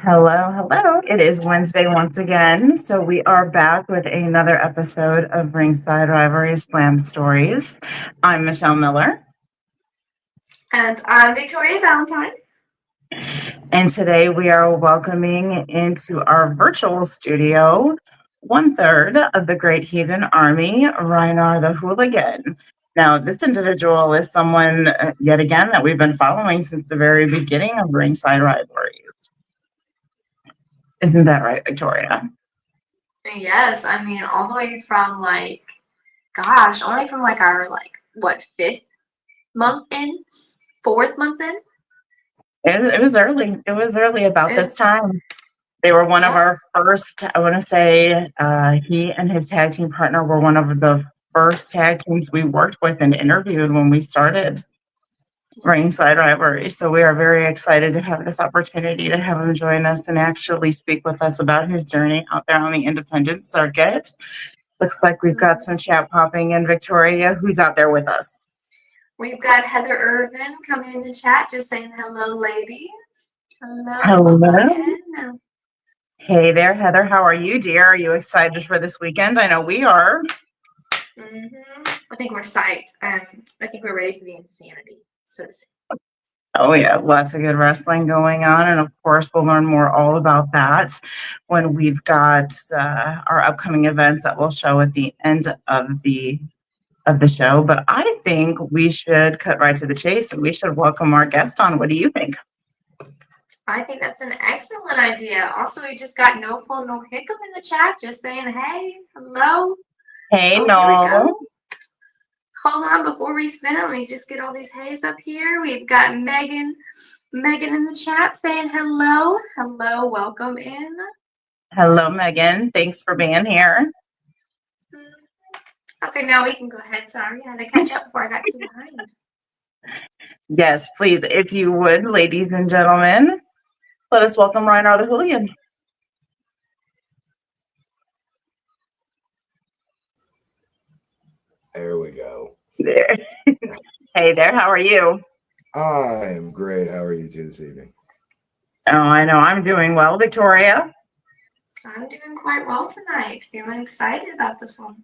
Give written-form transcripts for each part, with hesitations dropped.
Hello, hello. It is Wednesday once again. So we are back with another episode of Ringside Rivalries Slam Stories. I'm Michelle Miller. And I'm Victoria Valentine. And today we are welcoming into our virtual studio one third of the Great Heathen Army, Rynar the Hooligan. Now, this individual is someone, yet again, that we've been following since the very beginning of Ringside Rivalries. Isn't that right, Victoria? Yes, I mean all the way from only from our fifth month in, fourth month in. It was early. It was early about this time. They were one of Yeah. our first, I want to say, he and his tag team partner were one of the first tag teams we worked with and interviewed when we started Ringside Rivalry. So we are very excited to have this opportunity to have him join us and actually speak with us about his journey out there on the independent circuit. Looks like we've got some chat popping in. Victoria, who's out there with us? We've got Heather Irvin coming in the chat, just saying hello, ladies. Hello. Hello. Hey there, Heather. How are you, dear? Are you excited for this weekend? I know we are. I think we're psyched. I think we're ready for the insanity, so to say. Oh, yeah, lots of good wrestling going on. And of course, we'll learn more all about that when we've got our upcoming events that we'll show at the end of the show. But I think we should cut right to the chase and we should welcome our guest on. What do you think? I think that's an excellent idea. Also, we just got No Full No Hiccup in the chat, just saying, hey, hello. Hey, Here we no. go. Hold on, before we spin it, let me just get all these hays up here. We've got Megan in the chat saying hello. Hello, welcome in. Hello, Megan. Thanks for being here. Okay, now we can go ahead. Sorry, I had to catch up before I got too behind. Yes, please, if you would, ladies and gentlemen, let us welcome Rynar the Hooligan. There we go. There. Hey there, how are you? I am great. How are you two this evening? Oh, I know. I'm doing well. Victoria? I'm doing quite well tonight. Feeling excited about this one.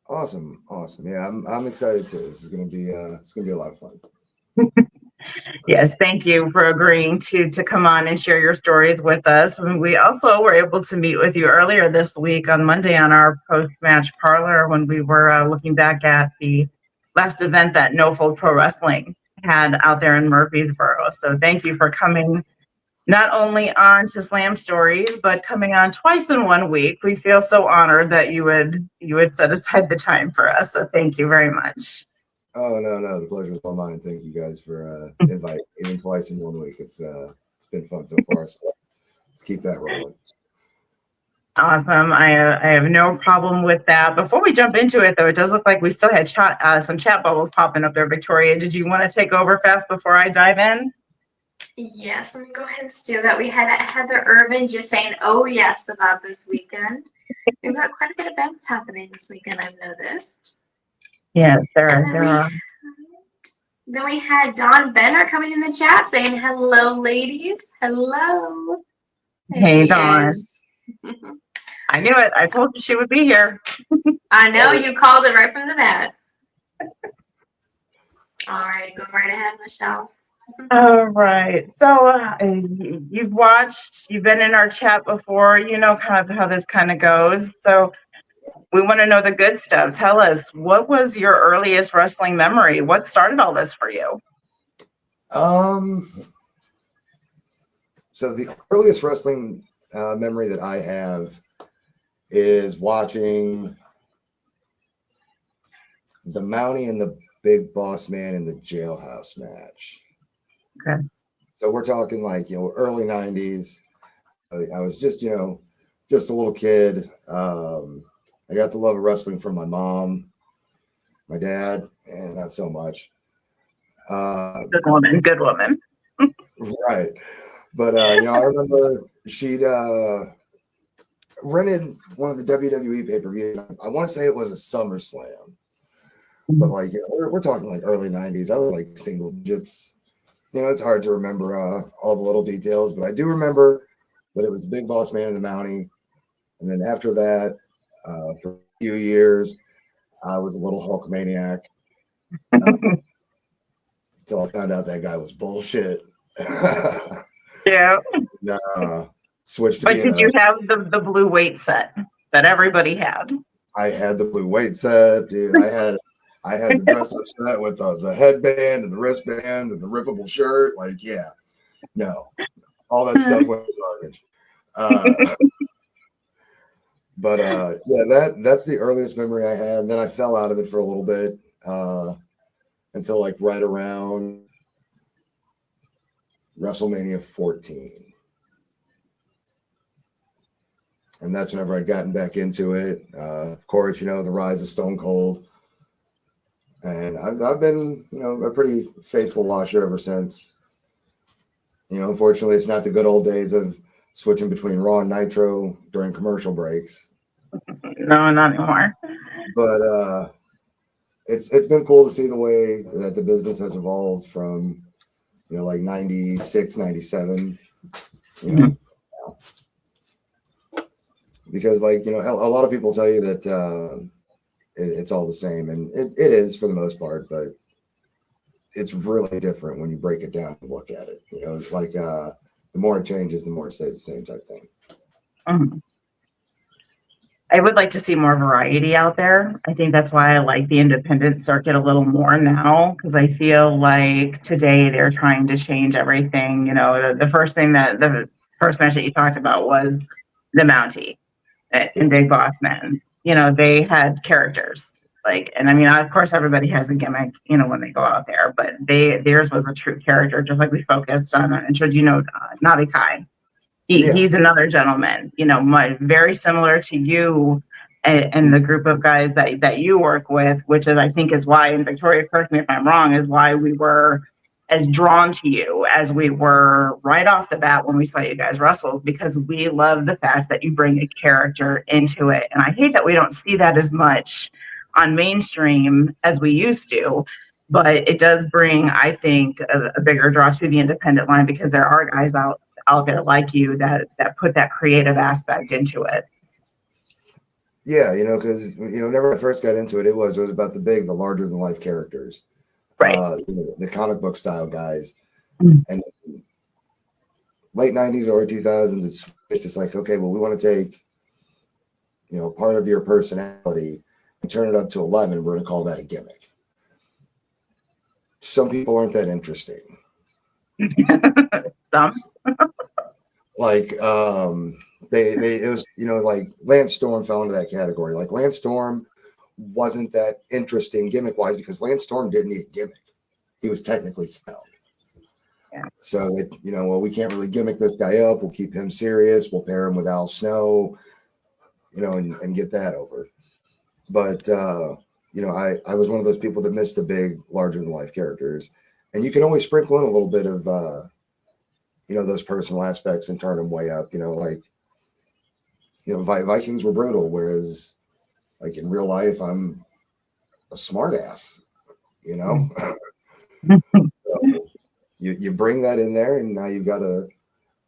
Awesome. Yeah, I'm excited too. This is gonna be a lot of fun. Yes, thank you for agreeing to come on and share your stories with us. We also were able to meet with you earlier this week on Monday on our post-match parlor when we were looking back at the last event that No Fold Pro Wrestling had out there in Murfreesboro. So thank you for coming not only on to Slam Stories, but coming on twice in 1 week. We feel so honored that you would set aside the time for us. So thank you very much. Oh no, the pleasure's all mine. Thank you guys for inviting even twice in 1 week. It's been fun so far. So let's keep that rolling. Awesome. I have no problem with that. Before we jump into it, though, it does look like we still had some chat bubbles popping up there. Victoria, did you want to take over fast before I dive in? Yes, let me go ahead and steal that. We had Heather Irvin just saying, oh yes, about this weekend. We've got quite a bit of events happening this weekend, I've noticed. Yes, there are. Then we had Dawn Benner coming in the chat saying, hello, ladies. Hello. There Hey, Dawn. I knew it. I told you she would be here. I know. You called it right from the bat. All right. Go right ahead, Michelle. All right. So you've been in our chat before. You know kind of how this kind of goes. So we want to know the good stuff. Tell us, what was your earliest wrestling memory? What started all this for you? So the earliest wrestling memory that I have is watching the Mountie and the Big Boss Man in the jailhouse match. Okay. So we're talking early 90s. I was just a little kid. I got the love of wrestling from my mom, my dad, and not so much. Good woman. Right. But, I remember she'd rented one of the WWE pay-per-views. I want to say it was a SummerSlam. But, we're talking early 90s. I was single digits. It's hard to remember all the little details, but I do remember but it was Big Boss Man in the Mountie. And then after that, for a few years, I was a little Hulkamaniac. Until I found out that guy was bullshit. Yeah. Switched to But being did you have the blue weight set that everybody had? I had the blue weight set, dude. I had the dress up set with the headband and the wristband and the rippable shirt. Like, yeah, no, all that stuff went garbage. But yeah, that's the earliest memory I had. And then I fell out of it for a little bit until like right around WrestleMania 14. And that's whenever I'd gotten back into it. Of course, the rise of Stone Cold. And I've been, a pretty faithful watcher ever since. Unfortunately, it's not the good old days of switching between Raw and Nitro during commercial breaks. No, not anymore. But it's been cool to see the way that the business has evolved from, like 96, 97, because like, a lot of people tell you that it's all the same, and it is for the most part, but it's really different when you break it down and look at it. It's like the more it changes, the more it stays the same type thing. Mm-hmm. I would like to see more variety out there. I think that's why I like the independent circuit a little more now, because I feel like today they're trying to change everything. The first match that you talked about was the Mountie and Big Boss Man. They had characters. And I mean, of course, everybody has a gimmick, when they go out there, but theirs was a true character, just like we focused on. Navi Kai. He's another gentleman, very similar to you and the group of guys that you work with, which is, I think, is why, and Victoria, correct me if I'm wrong, is why we were as drawn to you as we were right off the bat when we saw you guys wrestle, because we love the fact that you bring a character into it. And I hate that we don't see that as much on mainstream as we used to, but it does bring, I think, a bigger draw to the independent line, because there are guys out there like you that put that creative aspect into it. Yeah, because whenever I first got into it, it was about the larger than life characters, right? The comic book style guys. Mm-hmm. And late 90s or 2000s, it's just like, okay, well, we want to take part of your personality and turn it up to 11. We're going to call that a gimmick. Some people aren't that interesting. Some. Like it was like Lance Storm fell into that category. Like Lance Storm wasn't that interesting gimmick wise, because Lance Storm didn't need a gimmick. He was technically sound. Yeah. So that well, we can't really gimmick this guy up. We'll keep him serious. We'll pair him with Al Snow, and get that over. But I was one of those people that missed the big larger than life characters, and you can always sprinkle in a little bit of those personal aspects and turn them way up. Vikings were brutal, whereas like in real life, I'm a smart ass, So you bring that in there, and now you've got a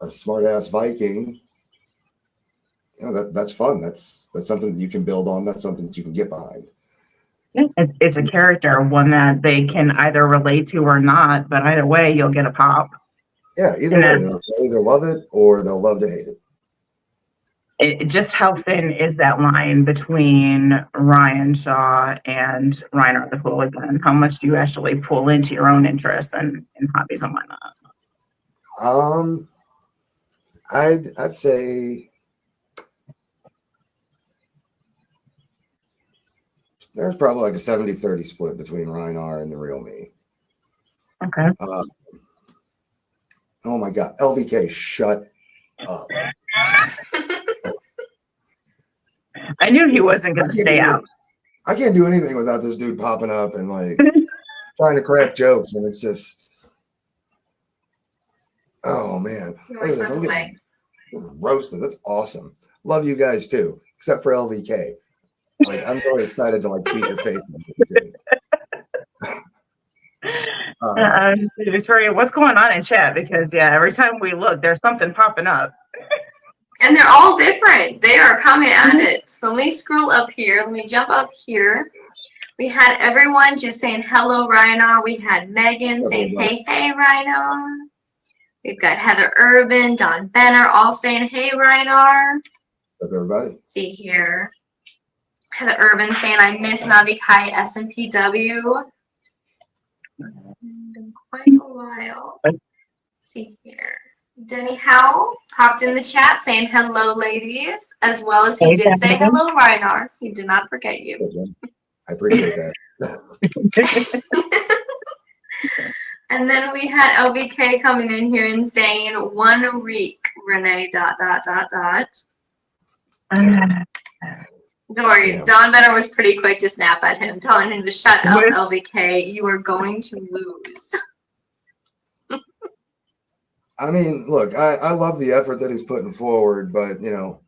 smart ass Viking. That's fun. That's something that you can build on. That's something that you can get behind. It's a character, one that they can either relate to or not, but either way, you'll get a pop. Yeah, either way, they'll either love it or they'll love to hate it. Just how thin is that line between Ryan Shaw and Rynar the Hooligan? How much do you actually pull into your own interests and hobbies and whatnot? I'd say there's probably like a 70-30 split between Rynar and the real me. Okay. Oh my God, LVK, shut up. I knew he wasn't going to stay out. I can't do anything without this dude popping up and like trying to crack jokes, and it's just, oh man, I'm getting roasted. That's awesome. Love you guys too, except for LVK. Like, I'm really excited to like beat your face. Victoria, what's going on in chat? Because every time we look, there's something popping up. And they're all different. They are coming at it. So let me scroll up here. Let me jump up here. We had everyone just saying hello, Rynar. We had Megan saying hey, hey, Rynar. We've got Heather Urban, Don Benner all saying hey, Rynar. What's up, everybody? Let's see here. Heather Urban saying I miss Navi Kai SMPW. Been quite a while. Let's see here. Denny Howell popped in the chat saying hello, ladies, as well as he did say hello, Rynar. He did not forget you. I appreciate that. And then we had LVK coming in here and saying 1 week, Renee, ... Don't worry, yeah. Don Benner was pretty quick to snap at him, telling him to shut up, LVK. You are going to lose. I mean, look, I love the effort that he's putting forward, but, you know,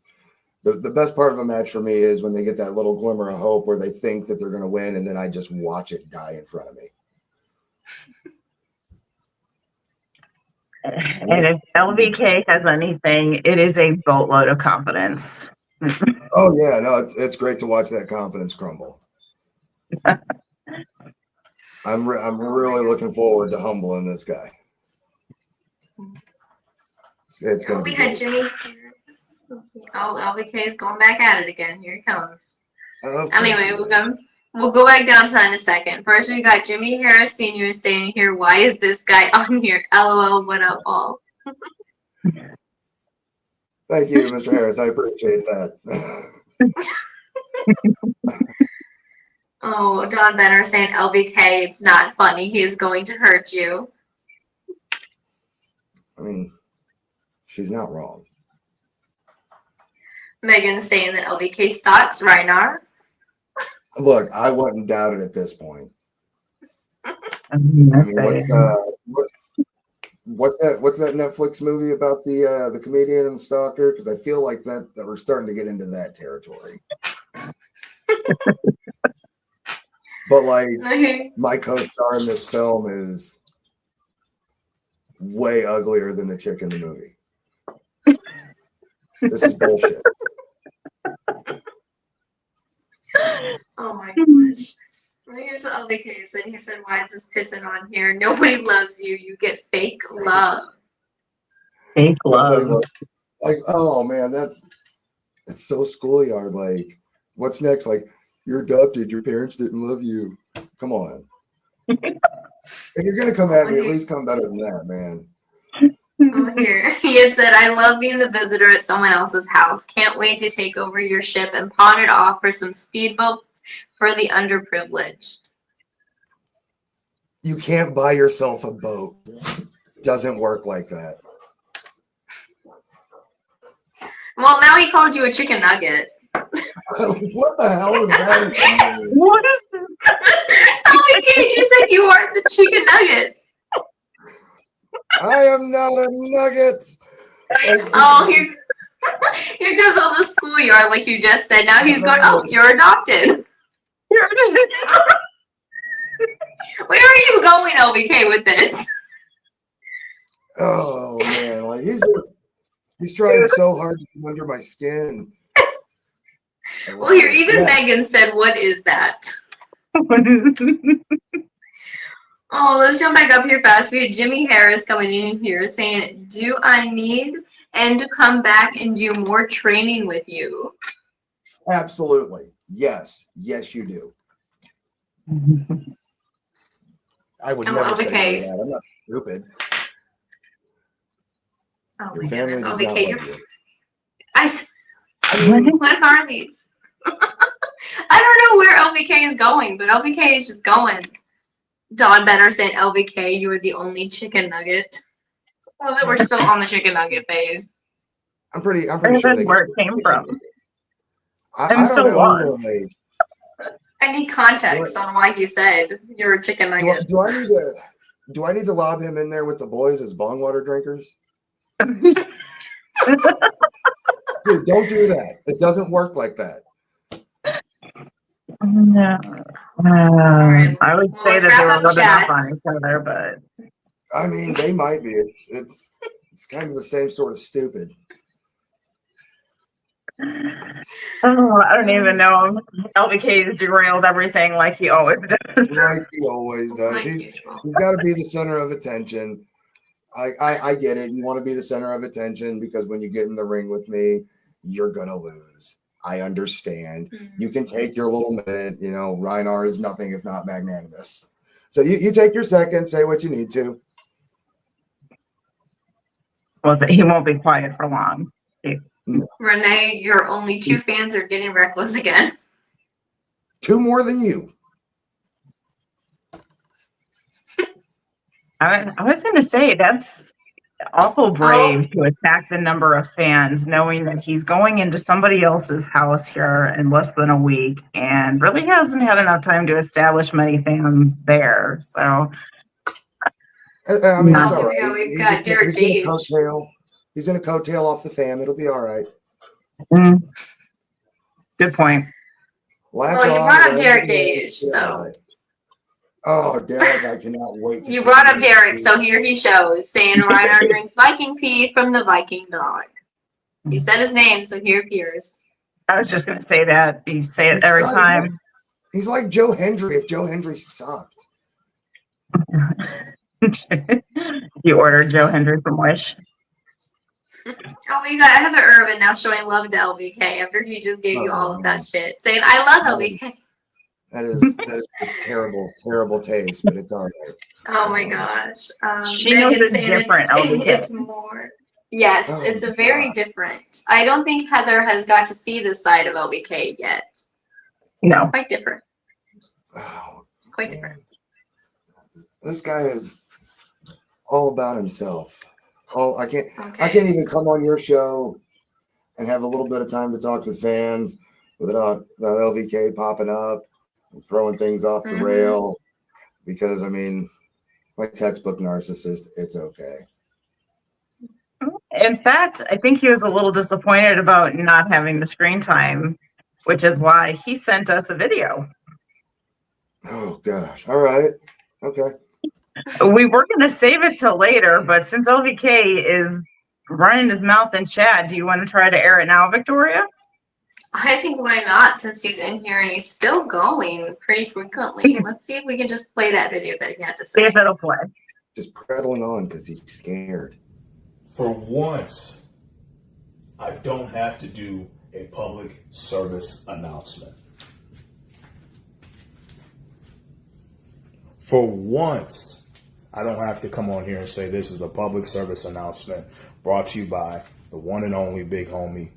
the best part of a match for me is when they get that little glimmer of hope where they think that they're going to win, and then I just watch it die in front of me. And if LVK has anything, it is a boatload of confidence. Oh yeah, no, it's great to watch that confidence crumble. I'm really looking forward to humbling this guy. It's gonna be had Jimmy. Let's see. Oh, LVK is going back at it again. Here he comes. Anyway, we'll go back down to that in a second. First, we got Jimmy Harris Sr. saying here, "Why is this guy on here? LOL, what up, all?" Thank you, Mr. Harris. I appreciate that. Oh, Don Benner saying, LVK, it's not funny. He is going to hurt you. I mean, she's not wrong. Megan saying that LVK stalks Rynar. Look, I wouldn't doubt it at this point. I mean, what's that Netflix movie about the comedian and the stalker? Because I feel like that we're starting to get into that territory. But like, my co-star in this film is way uglier than the chick in the movie. This is bullshit. Oh my gosh. Well, here's what LVK said. He said, "Why is this pissing on here? Nobody loves you. You get fake love." Fake love. Like, oh man, that's so schoolyard. Like, what's next? Like, you're adopted. Your parents didn't love you. Come on. If you're gonna come at me, at least come better than that, man. Oh, here. He had said, "I love being the visitor at someone else's house. Can't wait to take over your ship and pawn it off for some speedboats for the underprivileged." You can't buy yourself a boat. Doesn't work like that. Well, now he called you a chicken nugget. What the hell is that? What is it? LVK just said you are the chicken nugget. I am not a nugget. Oh, here goes all the schoolyard, like you just said. Now he's going, "Oh, you're adopted." Where are you going, LVK, with this? Oh man, like he's trying so hard to come under my skin. Well, here, even Megan said, "What is that?" Oh, let's jump back up here fast. We had Jimmy Harris coming in here saying, "Do I need and to come back and do more training with you?" Absolutely. Yes, you do. I would never say that. I'm not stupid. Oh, your my family goodness. does LVK, not love you. what are these? I don't know where LVK is going, but LVK is just going. Don Benner saying, "LVK, you are the only chicken nugget." Well, that we're still on the chicken nugget phase. I'm pretty sure they where it came from. I don't know. I need context on why he said you're a chicken nugget. Do I need to lob him in there with the boys as bong water drinkers? Dude, don't do that. It doesn't work like that. No. I would say that they were rubbing off on each other, but I mean, they might be. It's kind of the same sort of stupid. Oh, I don't even know. LBK derailed everything like he always does. Like he always does. Like He's usual. got to be the center of attention. I get it. You want to be the center of attention because when you get in the ring with me, you're gonna lose. I understand. You can take your little minute. You know, Rynar is nothing if not magnanimous. So you take your second, say what you need to. Well, he won't be quiet for long. Renee, your only 2 fans are getting reckless again. 2 more than you. I was going to say that's awful brave to attack the number of fans, knowing that he's going into somebody else's house here in less than a week and really hasn't had enough time to establish many fans there. So, I mean, it's Here all we go. right. We've got Derek Gage. He's in a coattail off the fam. It'll be all right. Good point. Well, you brought up Derek Gage, so. Oh, Derek, I cannot wait. You brought up Derek, so here he shows, saying Rynar drinks Viking pee from the Viking dog. You said his name, so here appears. I was just going to say that. You say it every time. He's like Joe Hendry if Joe Hendry sucked. You ordered Joe Hendry from Wish. Oh, we got Heather Irvin now showing love to LVK after he just gave you all of that shit, saying, I love LVK. That is just terrible, terrible taste, but it's all right. Oh my gosh. She knows it's different. It's more. Yes, it's a very different. I don't think Heather has got to see this side of LBK yet. No. It's quite different. Wow. Quite different. This guy is all about himself. I can't even come on your show and have a little bit of time to talk to fans without LVK popping up and throwing things off the rail. Because I mean, like textbook narcissist, it's okay. In fact, I think he was a little disappointed about not having the screen time, which is why he sent us a video. Oh gosh. All right. Okay. We were going to save it till later, but since LVK is running his mouth in chat, do you want to try to air it now, Victoria? I think why not, since he's in here and he's still going pretty frequently. Let's see if we can just play that video that he had to say. See if it'll play. Just prattling on because he's scared. For once, I don't have to do a public service announcement. For once, I don't have to come on here and say this is a public service announcement brought to you by the one and only Big Homie,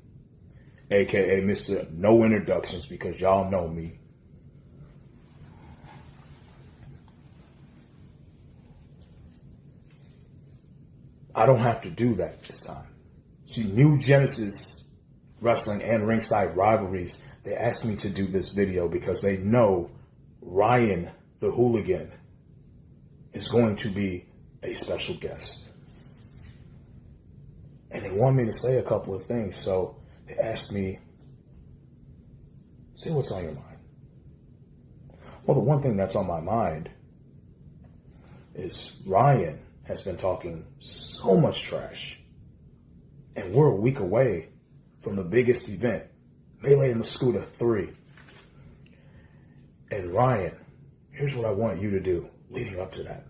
aka Mr. No Introductions, because y'all know me. I don't have to do that this time. See, New Genesis Wrestling and Ringside Rivalries, they asked me to do this video because they know Ryan the Hooligan is going to be a special guest. And they want me to say a couple of things, so they asked me, say what's on your mind. Well, the one thing that's on my mind is Ryan has been talking so much trash. And we're a week away from the biggest event, Melee in the Scooter 3. And Ryan, here's what I want you to do leading up to that.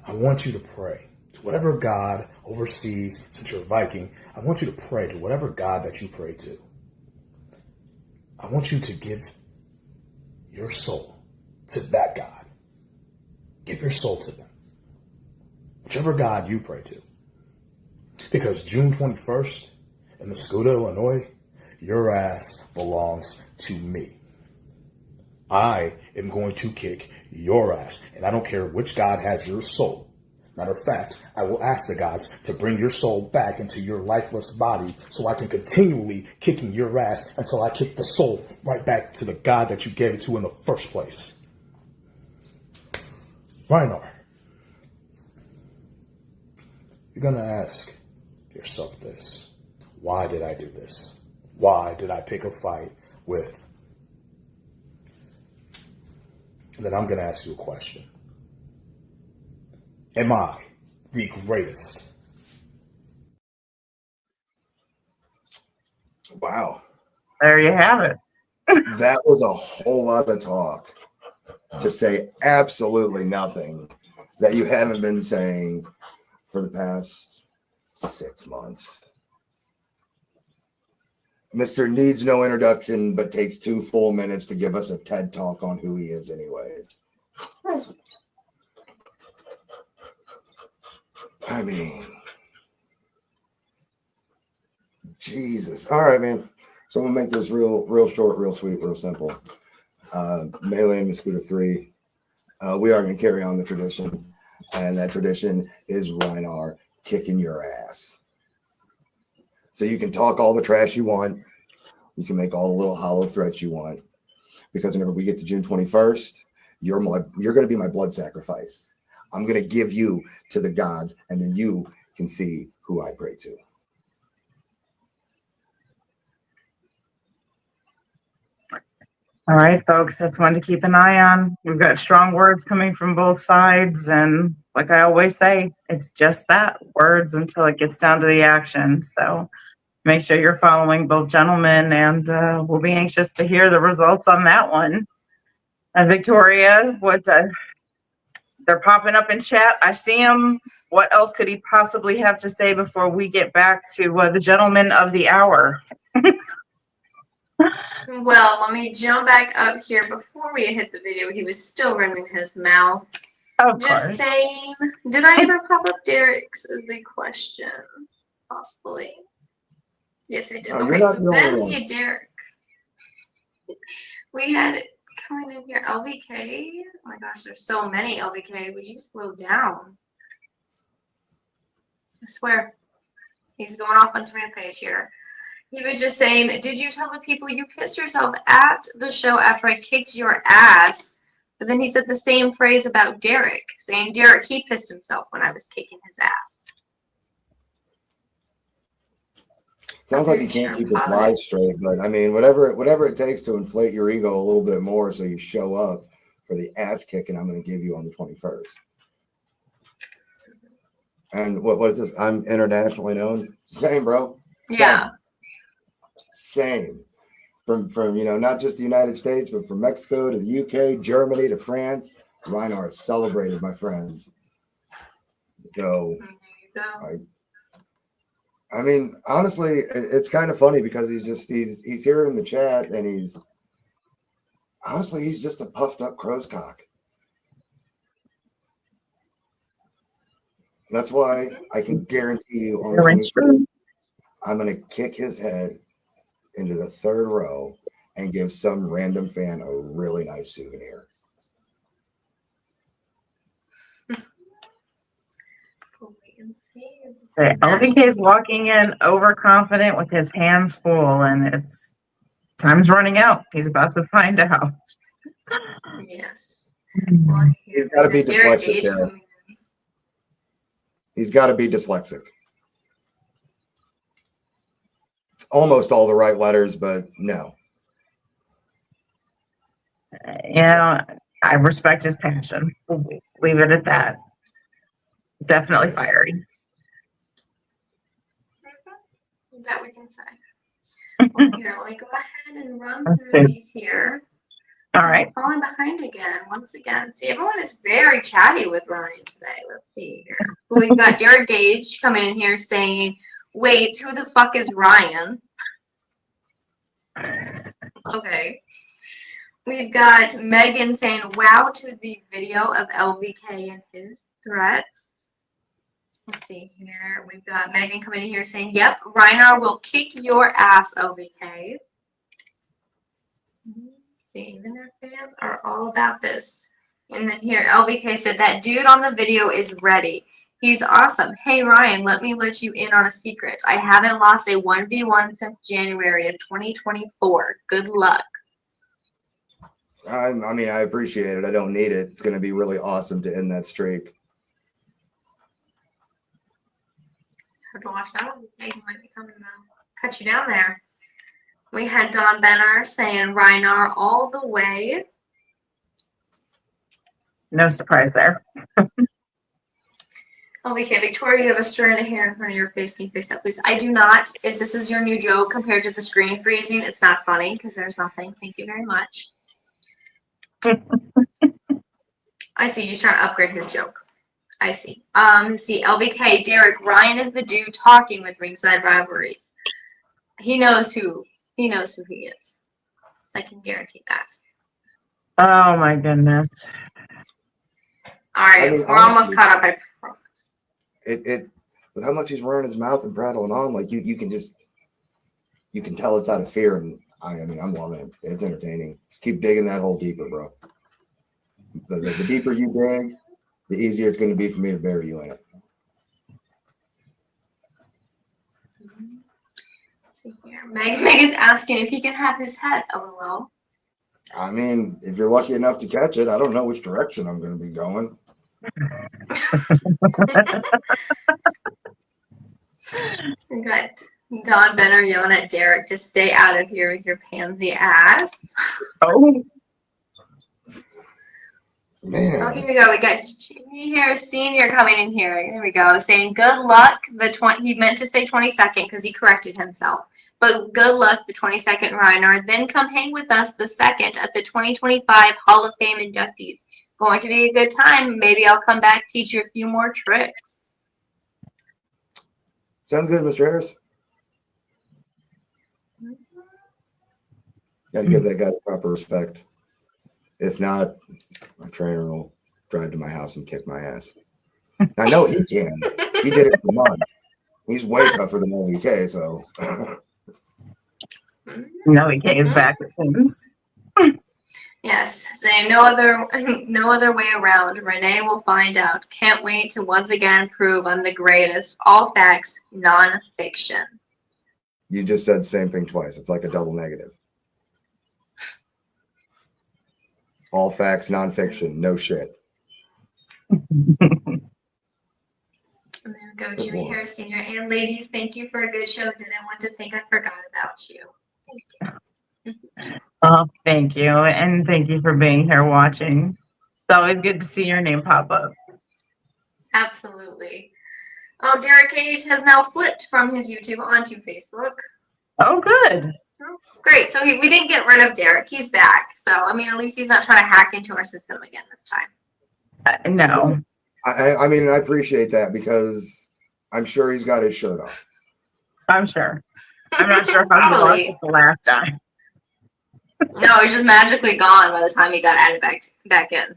I want you to pray to whatever God overseas, since you're a Viking, I want you to pray to whatever God that you pray to. I want you to give your soul to that God. Give your soul to them. Whichever God you pray to. Because June 21st in Muscoda, Illinois, your ass belongs to me. I am going to kick your ass. And I don't care which God has your soul. Matter of fact, I will ask the gods to bring your soul back into your lifeless body so I can continually kicking your ass until I kick the soul right back to the God that you gave it to in the first place. Rynar, you're going to ask yourself this. Why did I do this? Why did I pick a fight with? And then I'm going to ask you a question. Am I the greatest? Wow. There you have it. That was a whole lot of talk to say absolutely nothing that you haven't been saying for the past 6 months. Mr. needs no introduction, but takes 2 full minutes to give us a TED talk on who he is anyways. I mean, Jesus. All right, man. So I'm gonna make this real short, real sweet, real simple. Melee and Scooter 3. We are gonna carry on the tradition, and that tradition is Rynar kicking your ass. So you can talk all the trash you want. You can make all the little hollow threats you want. Because whenever we get to June 21st, you're going to be my blood sacrifice. I'm going to give you to the gods, and then you can see who I pray to. All right, folks, that's one to keep an eye on. We've got strong words coming from both sides. And like I always say, it's just that, words until it gets down to the action. So make sure you're following both gentlemen, and we'll be anxious to hear the results on that one. And Victoria, what they're popping up in chat. I see them. What else could he possibly have to say before we get back to the gentleman of the hour? Well, let me jump back up here. Before we hit the video, he was still running his mouth. Of Just course. saying, did I ever pop up Derek's is the question? Possibly. Yes, I did. You're Okay, not so the only then one. he had Derek. We had coming in here LVK. Oh my gosh, there's so many LVK. Would you slow down? I swear. He's going off on his rampage here. He was just saying, did you tell the people you pissed yourself at the show after I kicked your ass? But then he said the same phrase about Derek, saying Derek, he pissed himself when I was kicking his ass. Sounds like you can't keep his lies straight, but I mean, whatever it takes to inflate your ego a little bit more so you show up for the ass kicking I'm going to give you on the 21st. And what is this? I'm internationally known. Same, bro. Yeah. Same. From not just the United States, but from Mexico to the UK, Germany to France. Rynar is celebrated, my friends. So, There you go. I mean, honestly, it's kind of funny because he's here in the chat, and he's just a puffed up crow's cock. That's why I can guarantee you on the 21st, I'm going to kick his head into the 3rd row and give some random fan a really nice souvenir. LVK is walking in overconfident with his hands full, and time's running out. He's about to find out. Yes. Well, He's got to be dyslexic. Yeah. He's got to be dyslexic. It's almost all the right letters, but no. I respect his passion. We'll leave it at that. Definitely fiery. That we can say. Well, here, let me go ahead and run through these here. All right. I'm falling behind again, once again. See, everyone is very chatty with Ryan today. Let's see here. We've got Derek Gage coming in here saying, wait, who the fuck is Ryan? Okay. We've got Megan saying, wow, to the video of LVK and his threats. Let's see here. We've got Megan coming in here saying, yep, Rynar will kick your ass, LVK. See, even their fans are all about this. And then here, LVK said, that dude on the video is ready. He's awesome. Hey, Ryan, let me let you in on a secret. I haven't lost a 1v1 since January of 2024. Good luck. I mean, I appreciate it. I don't need it. It's going to be really awesome to end that streak. Have to watch out. He might be coming now. Cut you down there. We had Don Benner saying Rynar all the way. No surprise there. Okay, Victoria, you have a strand of hair in front of your face. Can you fix that, please? I do not. If this is your new joke compared to the screen freezing, it's not funny because there's nothing. Thank you very much. I see. You're trying to upgrade his joke. I see. Let's see. LBK, Derek, Ryan is the dude talking with Ringside Rivalries. He knows who he is. I can guarantee that. Oh my goodness. All right, I mean, we're almost caught up. I promise. It with how much he's running his mouth and prattling on, like you can tell it's out of fear. And I mean, I'm loving it. It's entertaining. Just keep digging that hole deeper, bro. The deeper you dig, the easier it's going to be for me to bury you in it. Let's see here. Megan's asking if he can have his head. LOL. I mean, if you're lucky enough to catch it, I don't know which direction I'm going to be going. We got Don Benner yelling at Derek to stay out of here with your pansy ass. Oh, Man. Oh, here we go. We got Jimmy Harris Sr. coming in here. Here we go. Saying good luck. He meant to say 22nd because he corrected himself. But good luck the 22nd, Rynar. Then come hang with us the 2nd at the 2025 Hall of Fame inductees. Going to be a good time. Maybe I'll come back, teach you a few more tricks. Sounds good, Mr. Harris. Got to give that guy the proper respect. If not, my trainer will drive to my house and kick my ass. I know he can. He did it for money. He's way tougher than LBK, so. no, he came back, it seems. Yes, saying no other way around. Renee will find out. Can't wait to once again prove I'm the greatest. All facts, non-fiction. You just said the same thing twice. It's like a double negative. All facts, nonfiction, no shit. And there we go, Jimmy Harris Sr. And ladies, thank you for a good show. Didn't want to think I forgot about you. Thank you. Oh, thank you. And thank you for being here watching. It's always good to see your name pop up. Absolutely. Oh, Derek Cage has now flipped from his YouTube onto Facebook. Oh, good. Great. So we didn't get rid of Derek. He's back. So, I mean, at least he's not trying to hack into our system again this time. No. I mean, I appreciate that because I'm sure he's got his shirt off. I'm sure. I'm not sure how he lost it the last time. No, he's just magically gone by the time he got added back in.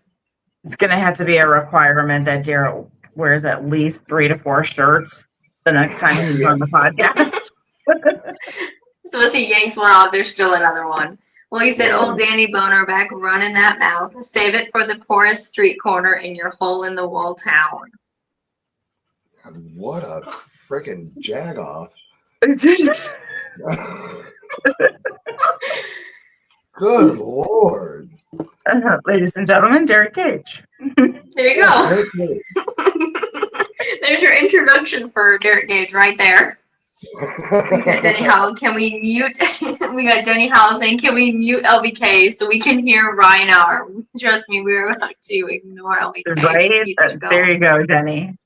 It's going to have to be a requirement that Daryl wears at least 3 to 4 shirts the next time he's on the podcast. So as he yanks one off, there's still another one. Well, he said, old Danny Boner back running that mouth. Save it for the poorest street corner in your hole-in-the-wall town. What a freaking jag-off. Good Lord. Ladies and gentlemen, Derek Cage. There you go. There's your introduction for Derek Gage right there. We got Denny Howell. Can we mute? We got Denny Howell saying, "Can we mute LBK so we can hear Rynar?" Trust me, we were about to ignore LBK. Right? There you go, Denny.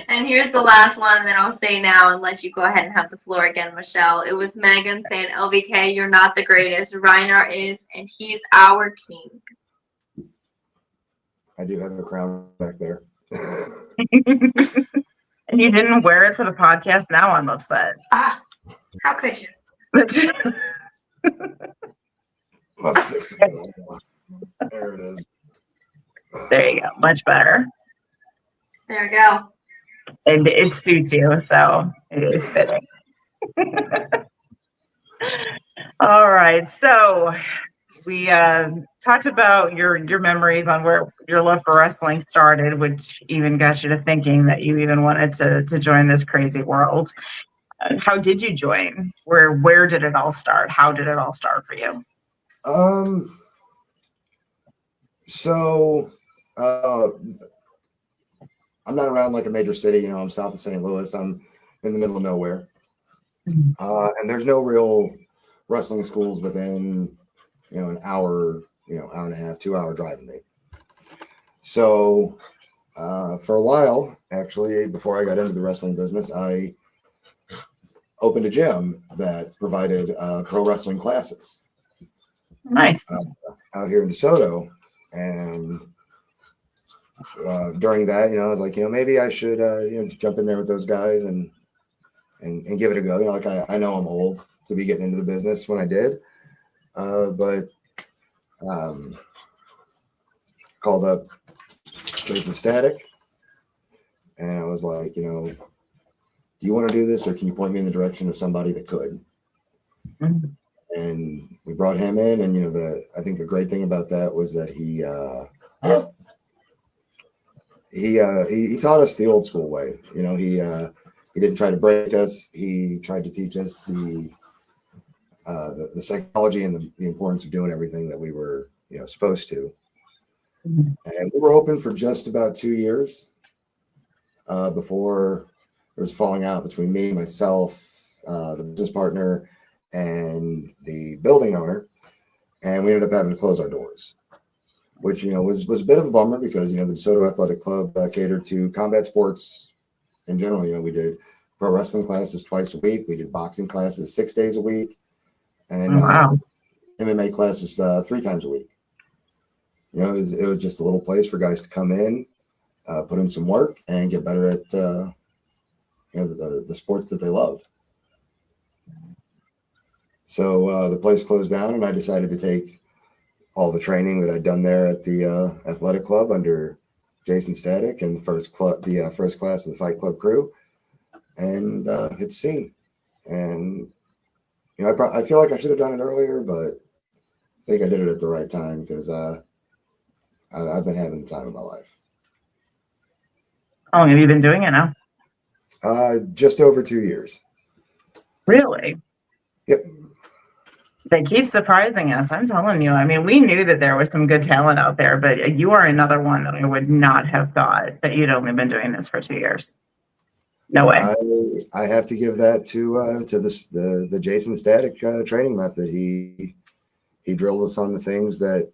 And here's the last one that I'll say now and let you go ahead and have the floor again, Michelle. It was Megan saying, "LBK, you're not the greatest. Rynar is, and he's our king." I do have a crown back there. And you didn't wear it for the podcast. Now I'm upset. Ah, how could you? Let's fix it. There it is. There you go. Much better. There we go. And it suits you, so it's fitting. All right. So we talked about your memories on where your love for wrestling started, which even got you to thinking that you even wanted to join this crazy world. How did you join? Where did it all start? How did it all start for you? So I'm not around like a major city, you know, I'm south of St. Louis. I'm in the middle of nowhere. And there's no real wrestling schools within, an hour, hour and a half, 2 hour drive of me. So For a while, actually, before I got into the wrestling business, I opened a gym that provided pro wrestling classes Nice. out here in DeSoto. And during that, I was like, maybe I should, jump in there with those guys and give it a go. Like I know I'm old to be getting into the business when I did, but called up Jason Static, and I was like, do you want to do this, or can you point me in the direction of somebody that could? Mm-hmm. And we brought him in, and I think the great thing about that was that he taught us the old school way. He didn't try to break us. He tried to teach us the psychology and the importance of doing everything that we were supposed to. Mm-hmm. And we were open for just about 2 years before there was falling out between me, myself, the business partner, and the building owner, and we ended up having to close our doors, which was a bit of a bummer because the DeSoto Athletic Club catered to combat sports in general. We did pro wrestling classes twice a week, we did boxing classes 6 days a week, and Wow. MMA classes 3 times a week. It was just a little place for guys to come in, put in some work, and get better at the sports that they loved. So the place closed down, and I decided to take all the training that I'd done there at the athletic club under Jason Static and the first class of the Fight Club crew, and hit the scene. And I feel like I should have done it earlier, but I think I did it at the right time because I've been having the time of my life. How long have you been doing it now? Just over 2 years. Really? Yep. They keep surprising us. I'm telling you. I mean, we knew that there was some good talent out there, but you are another one that I would not have thought that you'd only been doing this for 2 years. No way. I have to give that to the Jason Static training method. He drilled us on the things that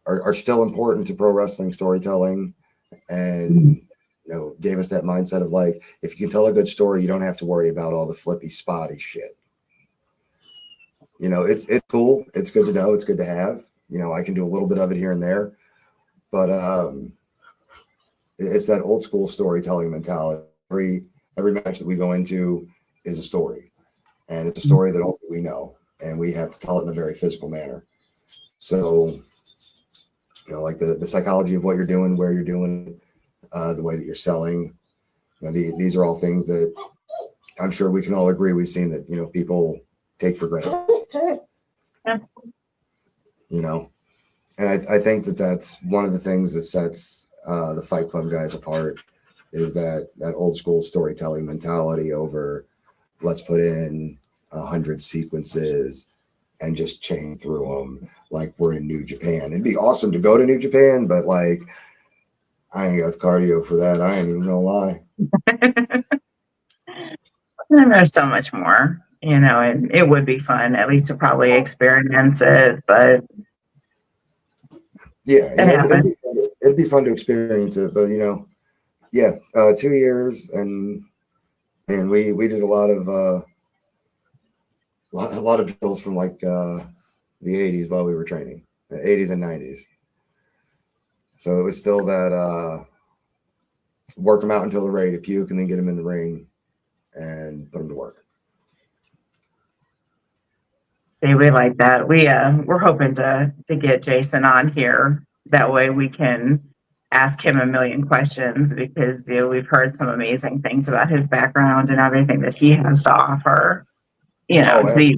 are still important to pro wrestling storytelling, and gave us that mindset of like, if you can tell a good story, you don't have to worry about all the flippy spotty shit. It's cool. It's good to know. It's good to have. I can do a little bit of it here and there, but it's that old school storytelling mentality. Every match that we go into is a story, and it's a story that only we know, and we have to tell it in a very physical manner. So, like the psychology of what you're doing, where you're doing, the way that you're selling. These are all things that I'm sure we can all agree we've seen that people take for granted. And I think that that's one of the things that sets the Fight Club guys apart, is that old school storytelling mentality over let's put in 100 sequences and just chain through them like we're in New Japan. It'd be awesome to go to New Japan, but like I ain't got the cardio for that. I ain't even gonna lie. And there's so much more, and it would be fun at least to probably experience it, but yeah, it'd be fun to experience it, but 2 years, and we did a lot of drills from like the 80s while we were training, the 80s and 90s. So it was still that work them out until they're ready to puke, and then get them in the ring and put them to work. we like that. We're hoping to get Jason on here. That way we can ask him a million questions, because we've heard some amazing things about his background and everything that he has to offer, to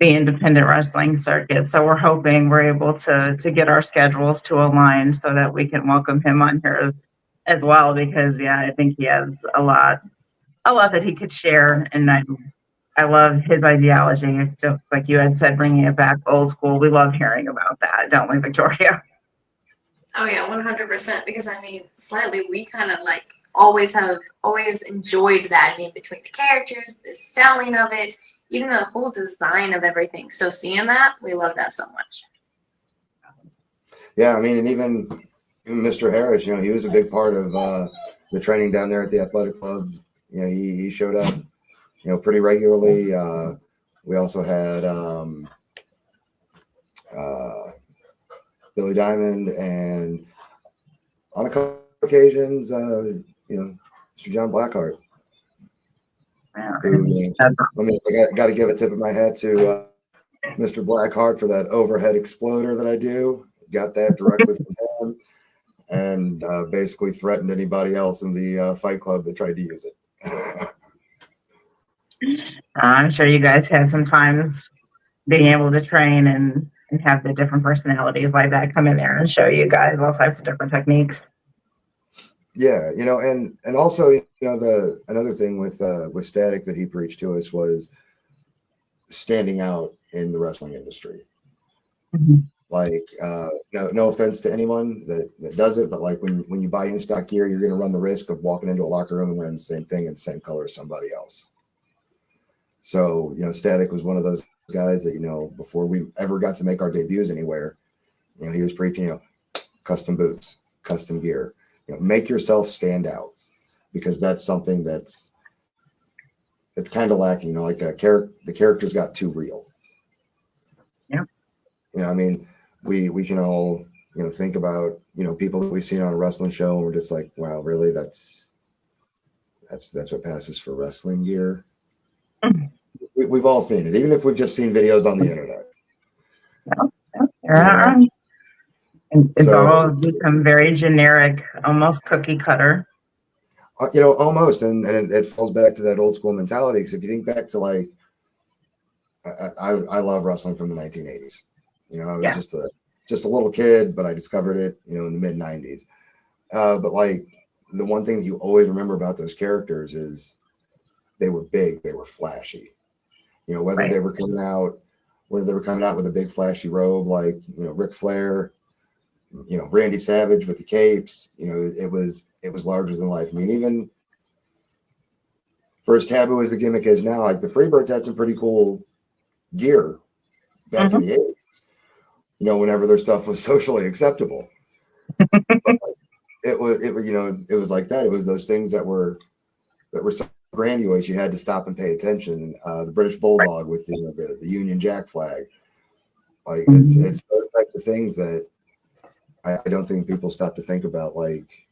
the independent wrestling circuit. So we're hoping we're able to get our schedules to align so that we can welcome him on here as well, because I think he has a lot that he could share, and I love his ideology. Just like you had said, bringing it back old school. We love hearing about that, don't we, Victoria? Oh yeah, 100%. Because slightly, we kind of like always enjoyed that. Between the characters, the selling of it, even the whole design of everything. So seeing that, we love that so much. Yeah, and even Mr. Harris, he was a big part of the training down there at the athletic club. He showed up, pretty regularly. We also had Billy Diamond, and on a couple occasions, Mr. John Blackheart. Who, I got to give a tip of my hat to Mr. Blackheart for that overhead exploder that I do. Got that directly from him, and basically threatened anybody else in the Fight Club that tried to use it. I'm sure you guys had some times being able to train and have the different personalities like that come in there and show you guys all types of different techniques. Yeah, and also, the another thing with Static that he preached to us was standing out in the wrestling industry. Mm-hmm. Like, no offense to anyone that does it, but like when you buy in stock gear, you're going to run the risk of walking into a locker room and wearing the same thing in the same color as somebody else. So, Static was one of those guys that, before we ever got to make our debuts anywhere, he was preaching, custom boots, custom gear, make yourself stand out, because that's something it's kind of lacking, like the characters got too real. Yeah. We can all, think about, people that we've seen on a wrestling show, and we're just like, wow, really? That's what passes for wrestling gear. Mm-hmm. We've all seen it, even if we've just seen videos on the internet. It's all become very generic, almost cookie cutter. Almost, and it falls back to that old school mentality. Because if you think back to like, I love wrestling from the 1980s. I was just a little kid, but I discovered it, in the mid 90s. But like, the one thing that you always remember about those characters is they were big, they were flashy. Whether right. they were coming out with a big flashy robe, like, Ric Flair, Randy Savage with the capes, it was larger than life. Even for as taboo as the gimmick is now, like the Freebirds had some pretty cool gear back in the 80s, whenever their stuff was socially acceptable. It was like that. It was those things that were so grandiose, you had to stop and pay attention. The British Bulldog with the Union Jack flag, like it's those types of things that I don't think people stop to think about. Like,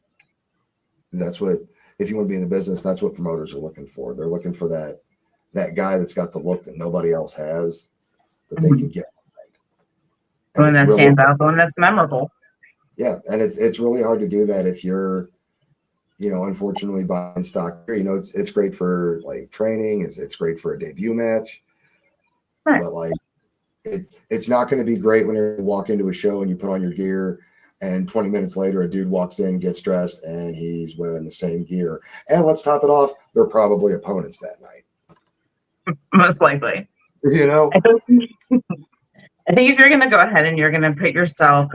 that's what, if you want to be in the business, that's what promoters are looking for. They're looking for that guy that's got the look that nobody else has, that they can get. The one that stands out, the one that's memorable. Yeah, and it's really hard to do that if you're, unfortunately buying stock. It's great for like training. It's great for a debut match, right. But like, it's not going to be great when you walk into a show and you put on your gear, and 20 minutes later a dude walks in, gets dressed, and he's wearing the same gear. And let's top it off, they're probably opponents that night. Most likely. I think if you're going to go ahead and you're going to put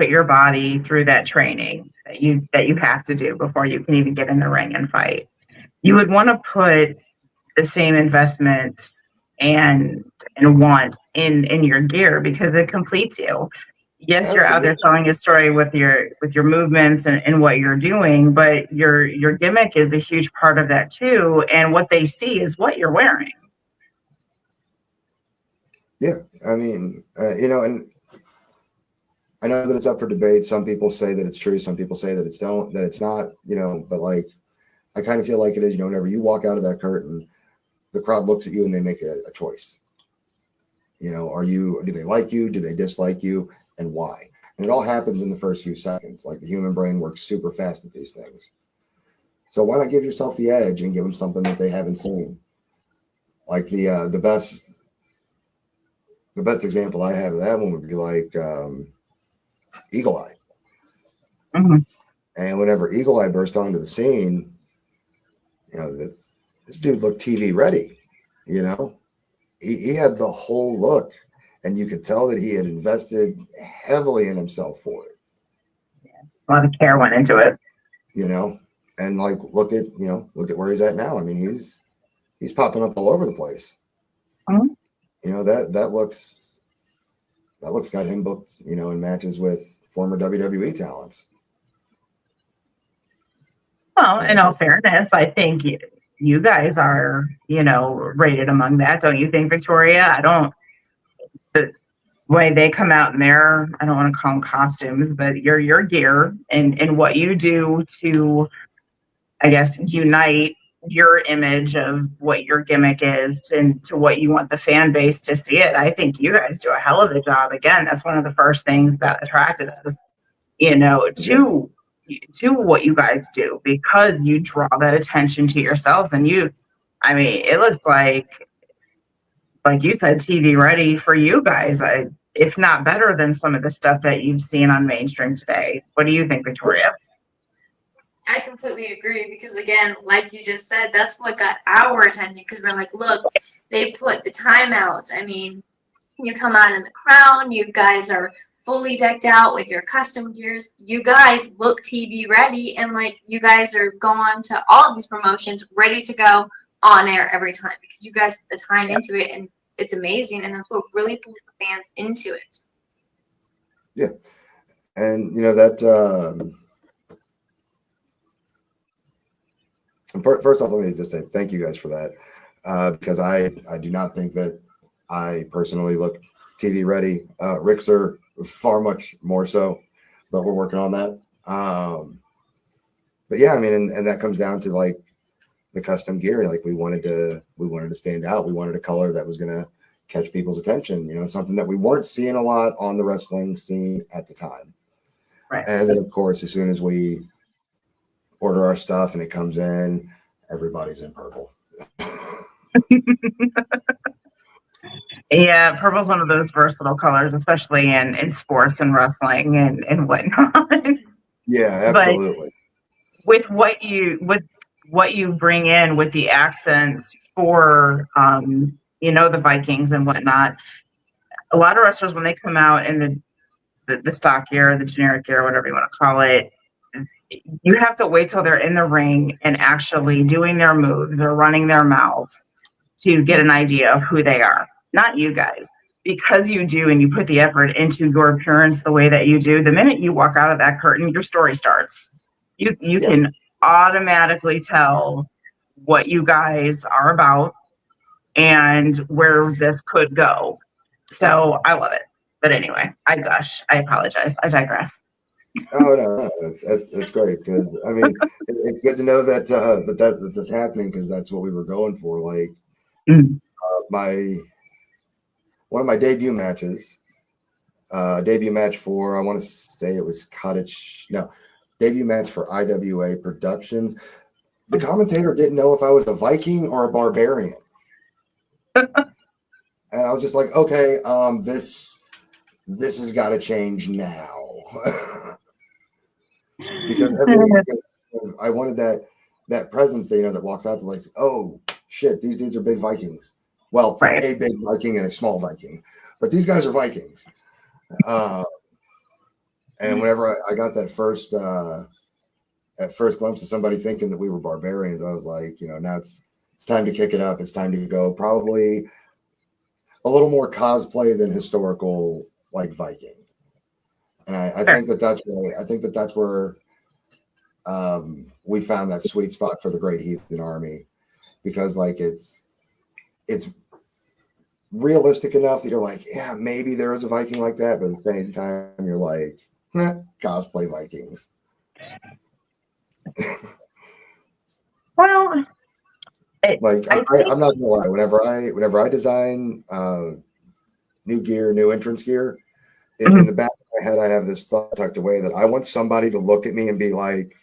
your body through that training that you have to do before you can even get in the ring and fight, you would want to put the same investments and want in your gear, because it completes you. Yes, absolutely. You're out there telling a story with your movements and what you're doing, but your gimmick is a huge part of that too. And what they see is what you're wearing. Yeah, and I know that it's up for debate. Some people say that it's true. Some people say that it's not, but like, I kind of feel like it is, whenever you walk out of that curtain, the crowd looks at you and they make a choice. Do they like you? Do they dislike you? And why? And it all happens in the first few seconds. Like, the human brain works super fast at these things. So why not give yourself the edge and give them something that they haven't seen? Like the best example I have of that one would be like Eagle Eye. Mm-hmm. And whenever Eagle Eye burst onto the scene, this dude looked TV ready. He had the whole look, and you could tell that he had invested heavily in himself for it. Yeah, a lot of care went into it. And like, look at where he's at now. He's popping up all over the place. Mm-hmm. That looks got him booked, in matches with former WWE talents. Well, You in know, all fairness, I think you guys are, rated among that, don't you think, Victoria? I don't. The way they come out in their, I don't want to call them costumes, but your gear and what you do to, I guess, unite your image of what your gimmick is and to what you want the fan base to see it. I think you guys do a hell of a job. Again, that's one of the first things that attracted us, yeah, to what you guys do, because you draw that attention to yourselves. And I mean, it looks like you said, TV ready for you guys. If not better than some of the stuff that you've seen on mainstream today. What do you think, Victoria? I completely agree because, again, like you just said, that's what got our attention because we're like, look, they put the time out. I mean, you come out in the crown, you guys are fully decked out with your custom gears. You guys look TV ready, and like you guys are going to all of these promotions ready to go on air every time because you guys put the time into it, and it's amazing, and that's what really pulls the fans into it. yeah, and that. First off, let me just say thank you guys for that, because I do not think that I personally look TV ready. Rick's are far much more so, but we're working on that. But yeah, I mean, and that comes down to like the custom gear. Like we wanted to stand out. We wanted a color that was gonna catch people's attention. Something that we weren't seeing a lot on the wrestling scene at the time. Right. And then of course, as soon as we order our stuff and it comes in, everybody's in purple. Yeah, purple's one of those versatile colors, especially in sports and wrestling and whatnot. Yeah, But absolutely. with what you bring in with the accents for the Vikings and whatnot, a lot of wrestlers when they come out in the stock gear, the generic gear, whatever you want to call it, you have to wait till they're in the ring and actually doing their moves or running their mouths to get an idea of who they are. Not you guys. Because you do and you put the effort into your appearance the way that you do, the minute you walk out of that curtain, your story starts. You Yeah. can automatically tell what you guys are about and where this could go. So I love it. But anyway, I gush. I apologize. I digress. Oh no, that's great because I mean it's good to know that that's happening because that's what we were going for. Like Mm. my one of my debut matches, debut match for I want to say it was debut match for IWA Productions. The commentator didn't know if I was a Viking or a barbarian, and I was just like, okay, this has got to change now. Because I wanted that presence that walks out to like, oh shit, these dudes are big Vikings. Well, Right. a big Viking and a small Viking, but these guys are Vikings. And whenever I got that first glimpse of somebody thinking that we were barbarians, I was like, now it's time to kick it up. It's time to go probably a little more cosplay than historical like Viking. And I think that's where we found that sweet spot for the Great Heathen Army, because like it's realistic enough that you're like, yeah, maybe there is a Viking like that, but at the same time you're like, cosplay Vikings. Well, I'm not gonna lie. Whenever I design new gear, new entrance gear, in the back of my head, I have this thought tucked away that I want somebody to look at me and be like,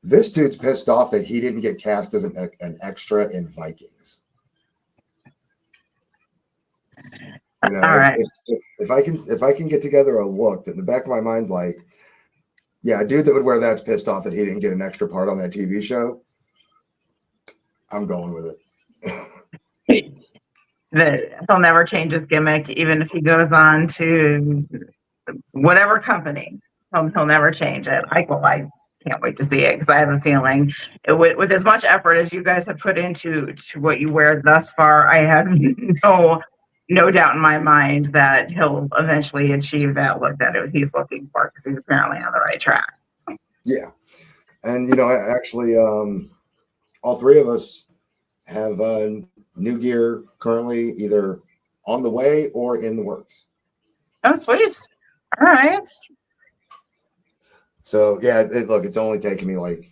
this dude's pissed off that he didn't get cast as an extra in Vikings. all right. If I can get together a look that in the back of my mind's like, yeah, a dude that would wear that's pissed off that he didn't get an extra part on that TV show, I'm going with it. He'll never change his gimmick, even if he goes on to whatever company. He'll never change it. I can't wait to see it because I have a feeling with as much effort as you guys have put into what you wear thus far, I have no doubt in my mind that he'll eventually achieve that look that he's looking for because he's apparently on the right track. Yeah. And I actually, all three of us have new gear currently either on the way or in the works. Oh, sweet. All right. So yeah, look, it's only taken me like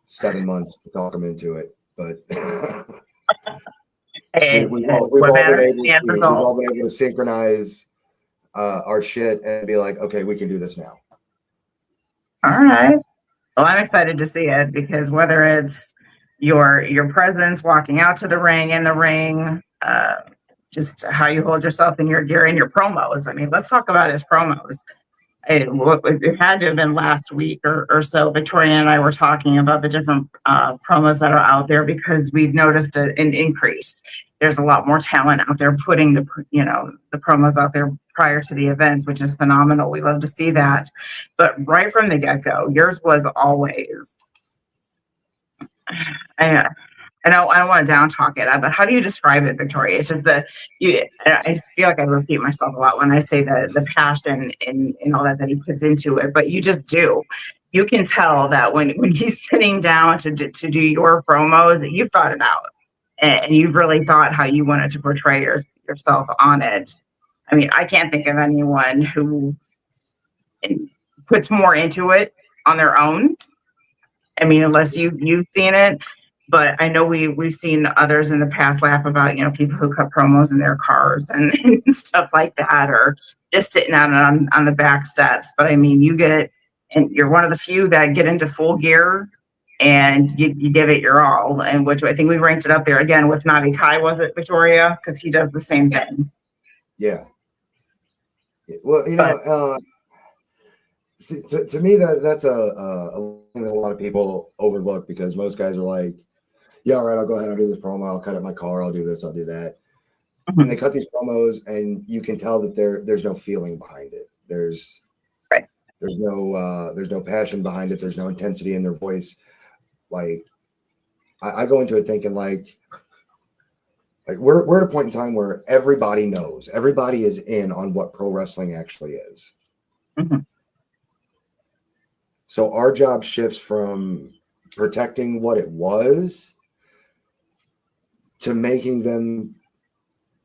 7 months to talk them into it, but Hey, we've what all been matters able is the end to result. synchronize our shit and be like, okay, we can do this now. All right. Well, I'm excited to see it because whether it's your presence walking out to the ring, in the ring, just how you hold yourself in your gear and your promos. I mean, let's talk about his promos. It had to have been last week or so. Victoria and I were talking about the different promos that are out there because we've noticed an increase. There's a lot more talent out there putting the promos out there prior to the events, which is phenomenal. We love to see that. But right from the get go, yours was always. I don't want to down talk it, but how do you describe it, Victoria? It's just I just feel like I repeat myself a lot when I say the passion and all that he puts into it, but you just do. You can tell that when he's sitting down to do your promos, that you've thought it out and you've really thought how you wanted to portray yourself on it. I mean, I can't think of anyone who puts more into it on their own. I mean, unless you've seen it, but I know we've seen others in the past laugh about people who cut promos in their cars and, and stuff like that, or just sitting out on the back steps. But I mean, you get it, and you're one of the few that get into full gear and you give it your all. And which I think we ranked it up there again with Navi Kai, was it, Victoria? Because he does the same thing. Yeah. Well, But see, to me that's a thing that a lot of people overlook because most guys are like, yeah, all right, I'll go ahead and do this promo. I'll cut up my car. I'll do this. I'll do that. And they cut these promos, and you can tell that there's no feeling behind it. There's no passion behind it. There's no intensity in their voice. Like I go into it thinking like we're at a point in time where everybody knows, everybody is in on what pro wrestling actually is. Mm-hmm. So our job shifts from protecting what it was to making them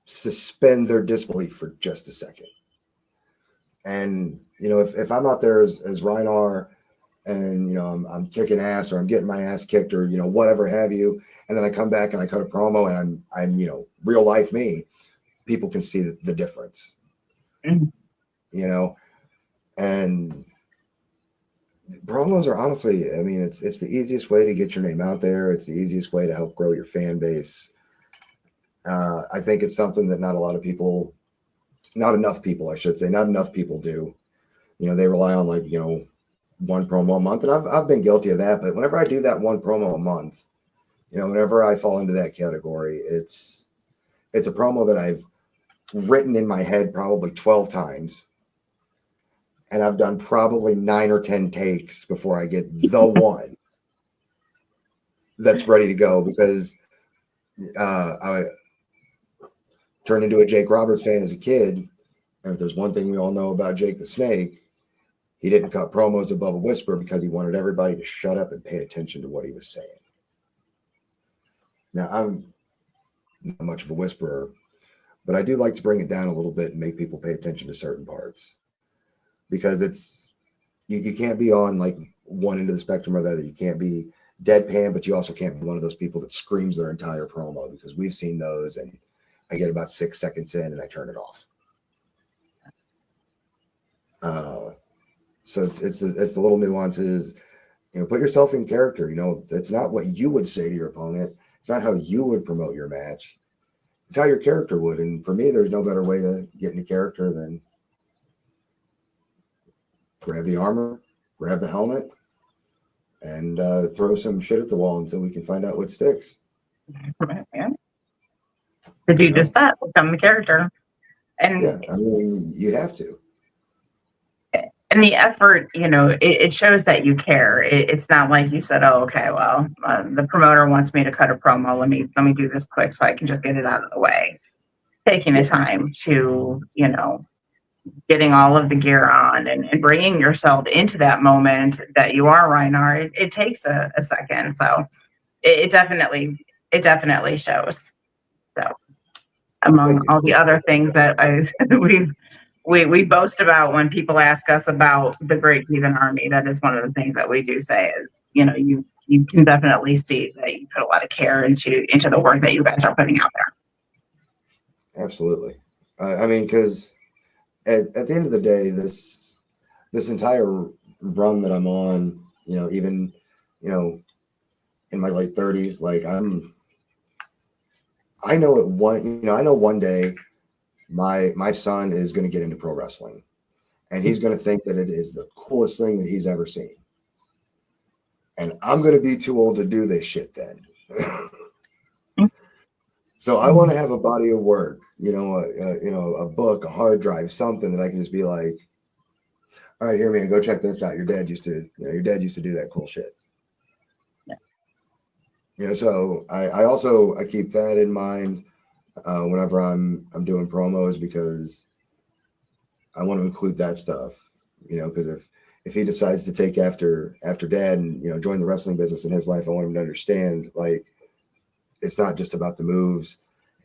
suspend their disbelief for just a second. And, if I'm out there as Rynar and, I'm kicking ass or I'm getting my ass kicked or, whatever have you, and then I come back and I cut a promo and I'm real life me, people can see the difference, Mm-hmm. And promos are honestly, I mean, it's the easiest way to get your name out there. It's the easiest way to help grow your fan base. I think it's something that not enough people, I should say, not enough people do. They rely on one promo a month, and I've been guilty of that. But whenever I do that one promo a month, whenever I fall into that category, it's a promo that I've written in my head probably 12 times. And I've done probably 9 or 10 takes before I get the one that's ready to go because I turned into a Jake Roberts fan as a kid. And if there's one thing we all know about Jake the Snake, he didn't cut promos above a whisper because he wanted everybody to shut up and pay attention to what he was saying. Now, I'm not much of a whisperer, but I do like to bring it down a little bit and make people pay attention to certain parts. Because it's you can't be on like one end of the spectrum or the other. You can't be deadpan, but you also can't be one of those people that screams their entire promo because we've seen those, and I get about 6 seconds in and I turn it off. So it's the little nuances. Put yourself in character. It's not what you would say to your opponent. It's not how you would promote your match. It's how your character would. And for me, there's no better way to get into character than grab the armor, grab the helmet, and throw some shit at the wall until we can find out what sticks. Yeah. To do just that, become the character. And yeah, I mean, you have to. And the effort, it shows that you care. It's not like you said, "Oh, okay, well, the promoter wants me to cut a promo. Let me do this quick so I can just get it out of the way." Taking the time to, getting all of the gear on and bringing yourself into that moment that you are Rynar, it takes a second. So it definitely shows. So among Thank you. all the other things that we boast about when people ask us about the Great Heathen Army, that is one of the things that we do say is, you can definitely see that you put a lot of care into the work that you guys are putting out there. Absolutely. I mean, because at the end of the day, this entire run that I'm on, even, in my late 30s, like I know one day my son is going to get into pro wrestling, and he's going to think that it is the coolest thing that he's ever seen. And I'm going to be too old to do this shit then. So I want to have a body of work, a book, a hard drive, something that I can just be like, all right, here, man, go check this out. Your dad used to do that cool shit. So I keep that in mind whenever I'm doing promos, because I want to include that stuff, because if he decides to take after dad and, join the wrestling business in his life, I want him to understand, like, it's not just about the moves.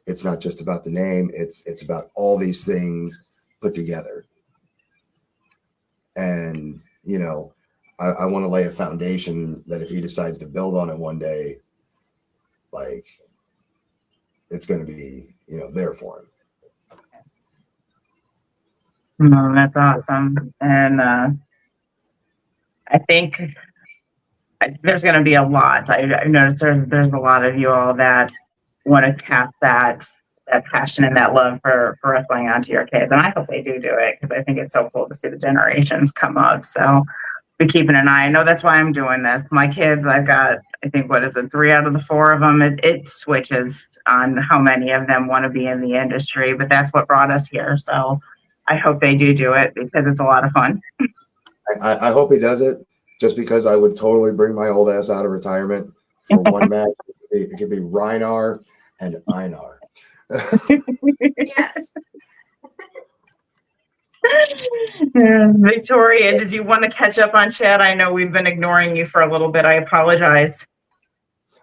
It's not just about the name. It's about all these things put together. And, I want to lay a foundation that if he decides to build on it one day, like, it's going to be, there for him. No, that's awesome. And I think there's going to be a lot. I noticed there's a lot of you all that want to tap that passion and that love for wrestling onto your kids. And I hope they do it, because I think it's so cool to see the generations come up. So be keeping an eye. I know that's why I'm doing this. My kids, I've got, I think, 3 out of the 4 of them, it switches on how many of them want to be in the industry, but that's what brought us here. So I hope they do it, because it's a lot of fun. I hope he does it, just because I would totally bring my old ass out of retirement for one match. It could be Rynar and Einar. Yes. Victoria, did you want to catch up on chat? I know we've been ignoring you for a little bit. I apologize.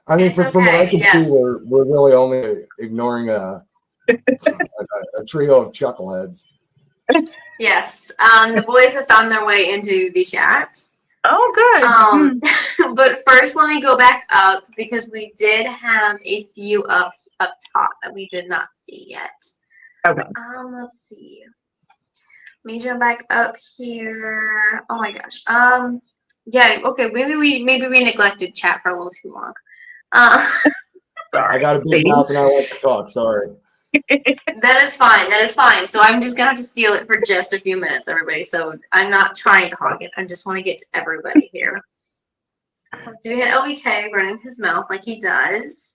I mean, from what I can yes. see, we're really only ignoring a trio of chuckleheads. Yes. The boys have found their way into the chat. Oh, good. But first, let me go back up, because we did have a few up top that we did not see yet. Okay. Let's see. Let me jump back up here. Oh my gosh. Yeah. Okay. Maybe we neglected chat for a little too long. I got a big mouth and I like to talk. Sorry. That is fine. So I'm just gonna have to steal it for just a few minutes, everybody. So I'm not trying to hog it. I just want to get to everybody here. So we had LBK running his mouth like he does.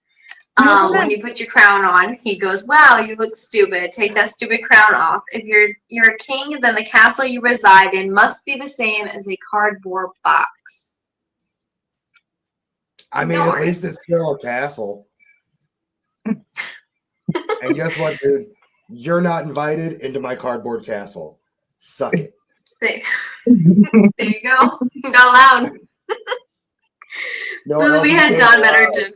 When you put your crown on, he goes, "Wow, you look stupid. Take that stupid crown off. If you're a king, then the castle you reside in must be the same as a cardboard box." I mean, at least it's still a castle. And guess what, dude? You're not invited into my cardboard castle. Suck it. There you go. Not allowed. So we had Don Better do.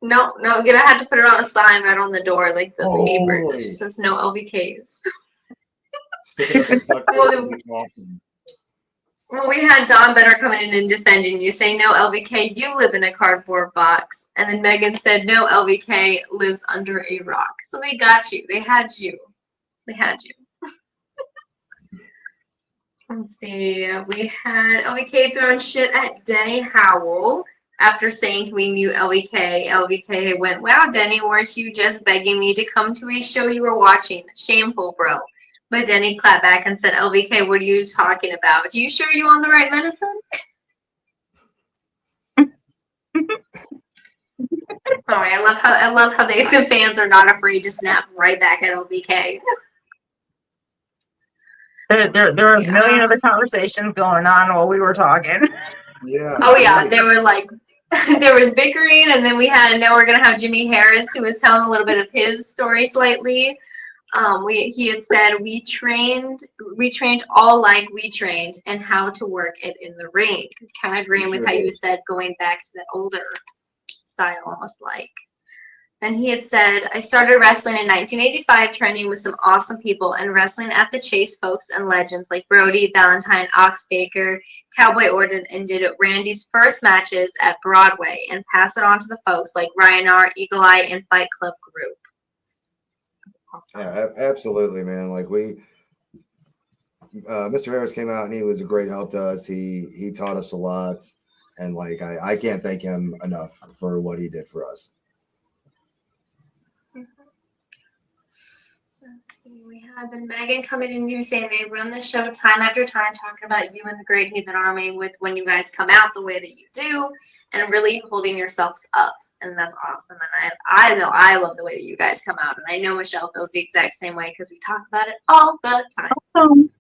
No, I had to put it on a sign right on the door, like the paper that says no LVKs. Awesome. Well, we had Don Better coming in and defending you, saying, "No, LVK, you live in a cardboard box." And then Megan said, "No, LVK lives under a rock." So they got you. They had you. Let's see. We had LVK throwing shit at Denny Howell after saying, "Can we mute LVK?" LVK went, "Wow, Denny, weren't you just begging me to come to a show you were watching? Shameful, bro." But Denny clapped back and said, "LVK, what are you talking about? You sure you on the right medicine?" Sorry, I love how the fans are not afraid to snap right back at LVK. There were a million other conversations going on while we were talking. Yeah. Oh yeah, they were like, there was bickering, and then now we're gonna have Jimmy Harris, who was telling a little bit of his story slightly. He had said we trained all like we trained and how to work it in the ring. Kind of agreeing with how you had said going back to that older style, almost like. And he had said, I started wrestling in 1985, training with some awesome people and wrestling at the Chase folks and legends like Brody, Valentine, Ox Baker, Cowboy Orton, and did Randy's first matches at Broadway and pass it on to the folks like Rynar, Eagle Eye, and Fight Club Group. Awesome. Yeah, absolutely, man. Like Mr. Harris came out and he was a great help to us. He taught us a lot, and like I can't thank him enough for what he did for us. Let's see, we had then Megan coming in here saying they run the show time after time talking about you and the Great Heathen Army with when you guys come out the way that you do and really holding yourselves up. And that's awesome. And I know I love the way that you guys come out. And I know Michelle feels the exact same way because we talk about it all the time. Awesome.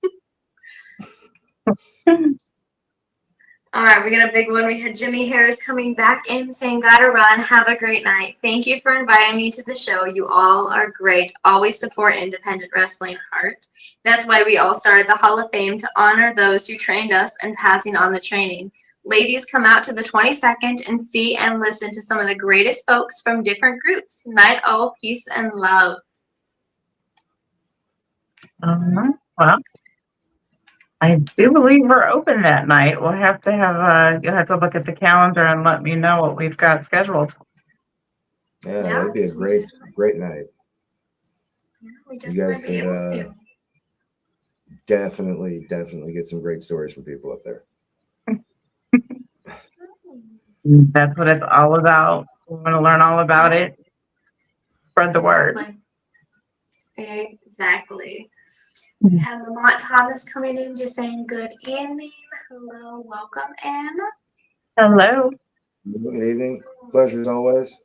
All right, we got a big one. We had Jimmy Harris coming back in saying, gotta run. Have a great night. Thank you for inviting me to the show. You all are great. Always support independent wrestling heart. That's why we all started the Hall of Fame to honor those who trained us and passing on the training. Ladies, come out to the 22nd and see and listen to some of the greatest folks from different groups. Night all, peace and love. Well, I do believe we're open that night. We'll have to you'll have to look at the calendar and let me know what we've got scheduled. Yeah, that'd be a great night. Yeah, we You just guys might be able to. definitely get some great stories from people up there. That's what it's all about. We want to learn all about it. Spread the word. Exactly. We have Lamont Thomas coming in just saying good evening. Hello, welcome, Anne. Hello. Good evening. Pleasure as always.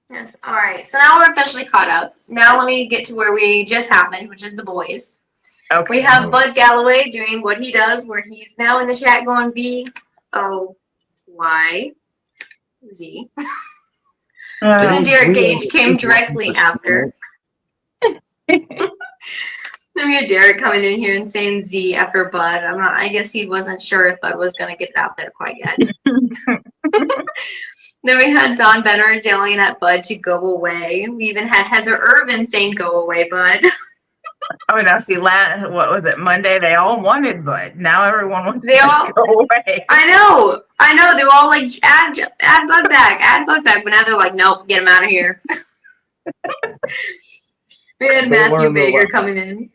Yes, all right. So now we're officially caught up. Now let me get to where we just happened, which is the boys. Okay. We have Bud Galloway doing what he does, where he's now in the chat going B-O-Y-Z. But then Derek Gage came directly after. Then we had Derek coming in here and saying Z after Bud. I guess he wasn't sure if Bud was going to get it out there quite yet. Then we had Don Benner yelling at Bud to go away. We even had Heather Irvin saying, go away, Bud. Oh, now see, what was it, Monday? They all wanted Bud. Now everyone wants They all to go away. I know. They were all like, add Bud back. But now they're like, nope, get him out of here. We had Matthew Baker coming in.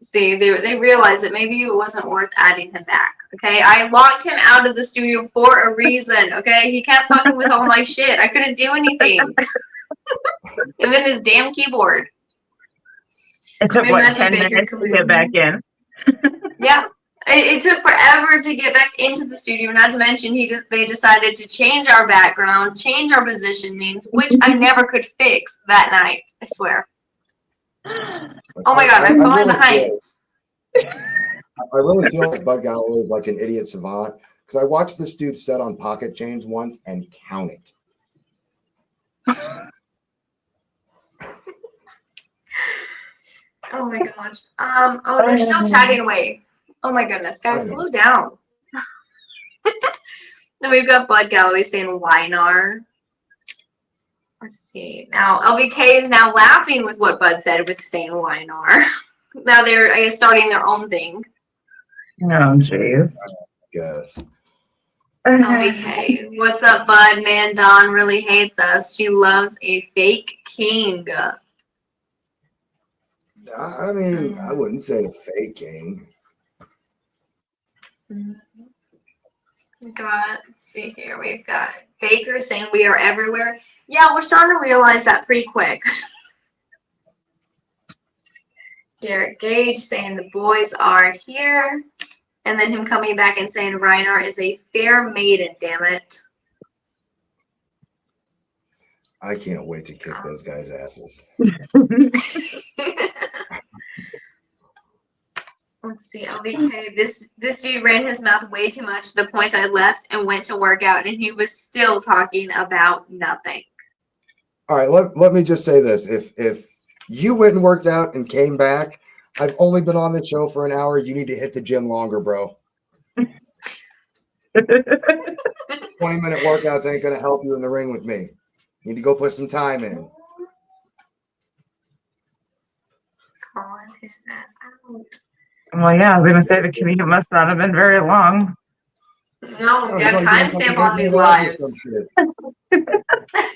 See, they realized that maybe it wasn't worth adding him back. Okay, I locked him out of the studio for a reason. Okay, he kept fucking with all my shit. I couldn't do anything. And then his damn keyboard. It took 10 minutes to get back in. Yeah, it took forever to get back into the studio. Not to mention, they decided to change our background, change our positionings, which I never could fix that night. I swear. Oh my god, I'm falling behind. I really feel like Bud Galloway is like an idiot savant because I watched this dude set on pocket change once and count it. Oh my gosh. They're still chatting away. Oh my goodness, guys, slow down. Then we've got Bud Galloway saying Rynar. Let's see. Now, LBK is now laughing with what Bud said with saying Rynar. Now they're, I guess, starting their own thing. Oh, jeez. Yes. LBK. What's up, Bud? Man, Dawn really hates us. She loves a fake king. I mean, I wouldn't say a fake king. Let's see here. We've got Baker saying we are everywhere. Yeah, we're starting to realize that pretty quick. Derek Gage saying the boys are here. And then him coming back and saying Rynar is a fair maiden, damn it. I can't wait to kick those guys' asses. Let's see, LBK. This dude ran his mouth way too much to the point I left and went to work out, and he was still talking about nothing. All right, let me just say this: if You went and worked out and came back. I've only been on the show for an hour. You need to hit the gym longer, bro. 20-minute workouts ain't going to help you in the ring with me. You need to go put some time in. Calling his ass out. Well, yeah, I was gonna say the commute must not have been very long. No, Oh, we got he's like doing timestamp fucking on these handstand or some lives. shit.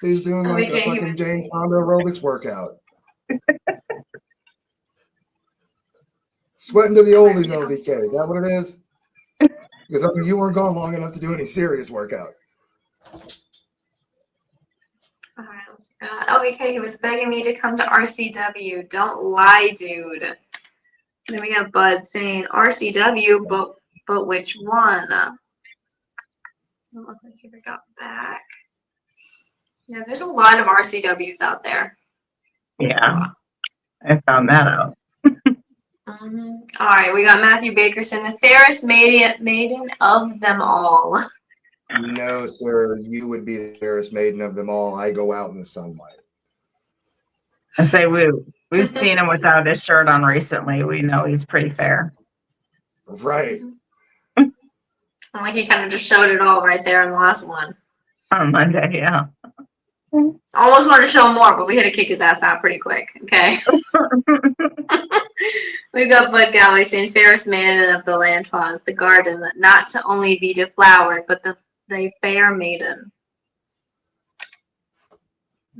He's doing like Okay, a he fucking was- Jane Fonda aerobics workout. Sweating to the oldies, LVK. Is that what it is? Because I mean, you weren't gone long enough to do any serious workout. All right, let's see. Okay, he was begging me to come to RCW. Don't lie, dude. And then we got Bud saying RCW, but which one? Doesn't look like he ever got back. Yeah, there's a lot of RCWs out there. Yeah, I found that out. All right, we got Matthew Bakerson, the fairest maiden of them all. No, sir. You would be the fairest maiden of them all. I go out in the sunlight. I say we've seen him without his shirt on recently. We know he's pretty fair. Right. Like he kind of just showed it all right there in the last one. On Monday, yeah. Almost wanted to show more, but we had to kick his ass out pretty quick. Okay. We got Bud Galloway saying, fairest maiden of the land was the garden, not to only be deflowered, but the fair maiden.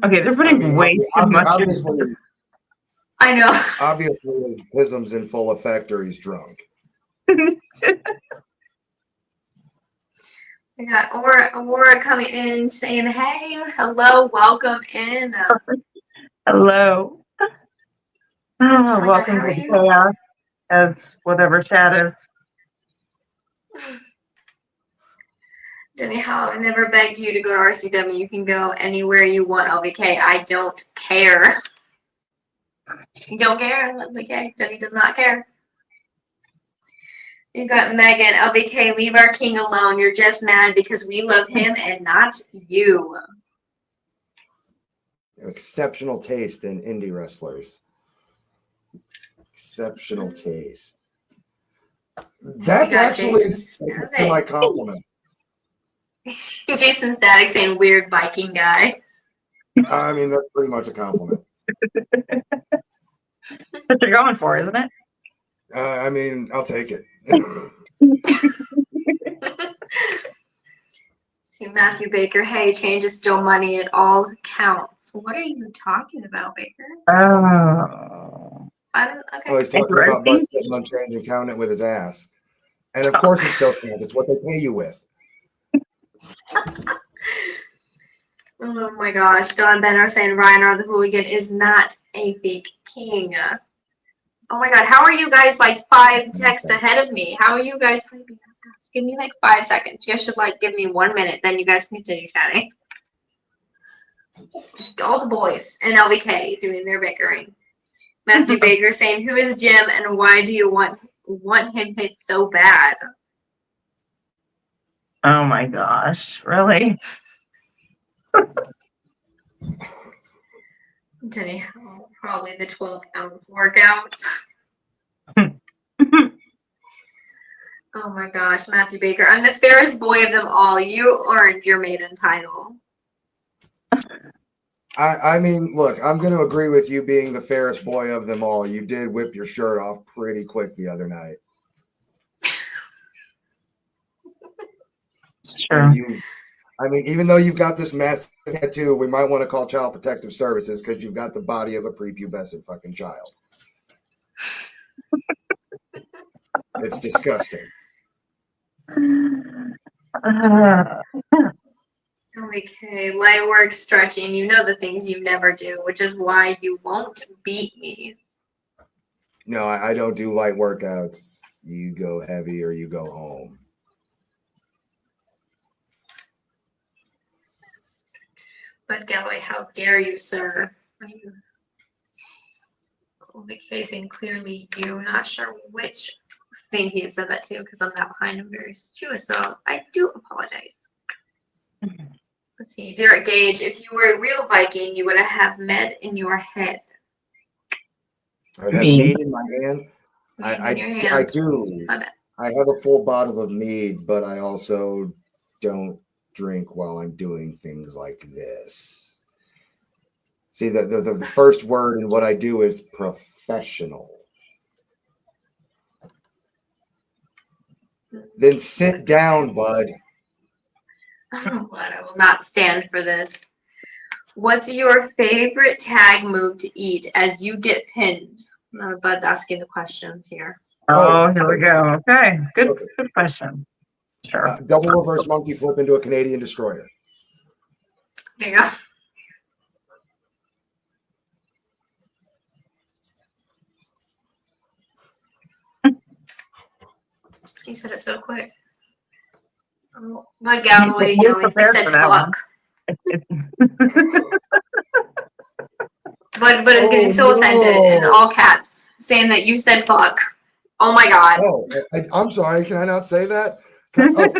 Okay, they're I putting mean, way too much. obviously, I know. obviously, Pism's in full effect or he's drunk. We got Aurora coming in saying, hey, hello, welcome in. Hello. my God, Welcome how to are the you? chaos, as whatever chat is. Denny Howe, I never begged you to go to RCW. You can go anywhere you want, LVK. I don't care. You don't care, LVK. Denny does not care. You got Megan, LVK, leave our king alone. You're just mad because we love him and not you. Exceptional taste in indie wrestlers. Exceptional taste. That's got actually Jason my compliment. Jason Static saying weird Viking guy. I mean, that's pretty much a compliment. What you're going for, isn't it? I mean, I'll take it. See Matthew Baker, hey, change is still money. It all counts. What are you talking about, Baker? Oh. Oh, he's talking about Bud sitting on change and counting it with his ass. And of course, it's still counts. It's what they pay you with. Oh my gosh. Don Benner saying Rynar the Hooligan is not a big king. Oh my god, how are you guys like 5 texts ahead of me? How are you guys typing? Give me like 5 seconds. You guys should like give me 1 minute, then you guys continue chatting. It's all the boys and LVK doing their bickering. Matthew Baker saying, who is Jim and why do you want him hit so bad? Oh my gosh, really? Anyhow, probably the 12-ounce workout. Oh my gosh, Matthew Baker. I'm the fairest boy of them all. You earned your maiden title. I mean, look, I'm going to agree with you being the fairest boy of them all. You did whip your shirt off pretty quick the other night. Sure. I mean, even though you've got this massive tattoo, we might want to call Child Protective Services because you've got the body of a prepubescent fucking child. It's disgusting. Okay, light work, stretching. You know the things you never do, which is why you won't beat me. No, I don't do light workouts. You go heavy or you go home. But Galloway, how dare you, sir? What are you? The casing clearly you. Not sure which thing he had said that to because I'm not behind him very too. So I do apologize. Let's see, Derek Gage, if you were a real Viking, you would have med in your head. I have Mead. mead in my hand. Mead in your I hand. do. My bad. I have a full bottle of mead, but I also don't drink while I'm doing things like this. See, the first word in what I do is professional. Then sit down, bud. Oh, but I will not stand for this. What's your favorite tag move to eat as you get pinned? Bud's asking the questions here. Oh, here we go. Okay, good, Okay. good question. Sure. Double reverse monkey flip into a Canadian destroyer. There you go. He said it so quick. Oh, Bud Galloway We're yelling. He prepared said for that fuck. one. Bud is getting so offended in all caps, saying that you said fuck. Oh my god. Oh, I'm sorry. Can I not say that? What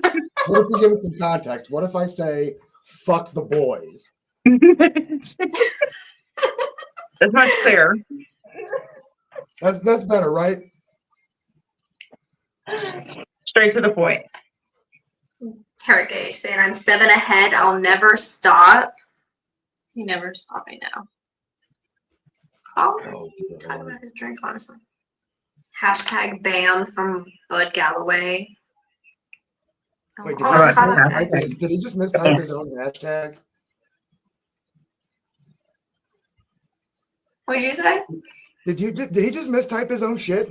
if we give it some context? What if I say, fuck the boys? It's much clearer. That's better, right? Straight to the point. Derek Gage saying, I'm 7 ahead. I'll never stop. He never stopping now. Oh, Talk about his drink, honestly. Hashtag ban from Bud Galloway. Wait, Oh, it's hot. did he just mistype his own hashtag? What'd you say? Did he just mistype his own shit?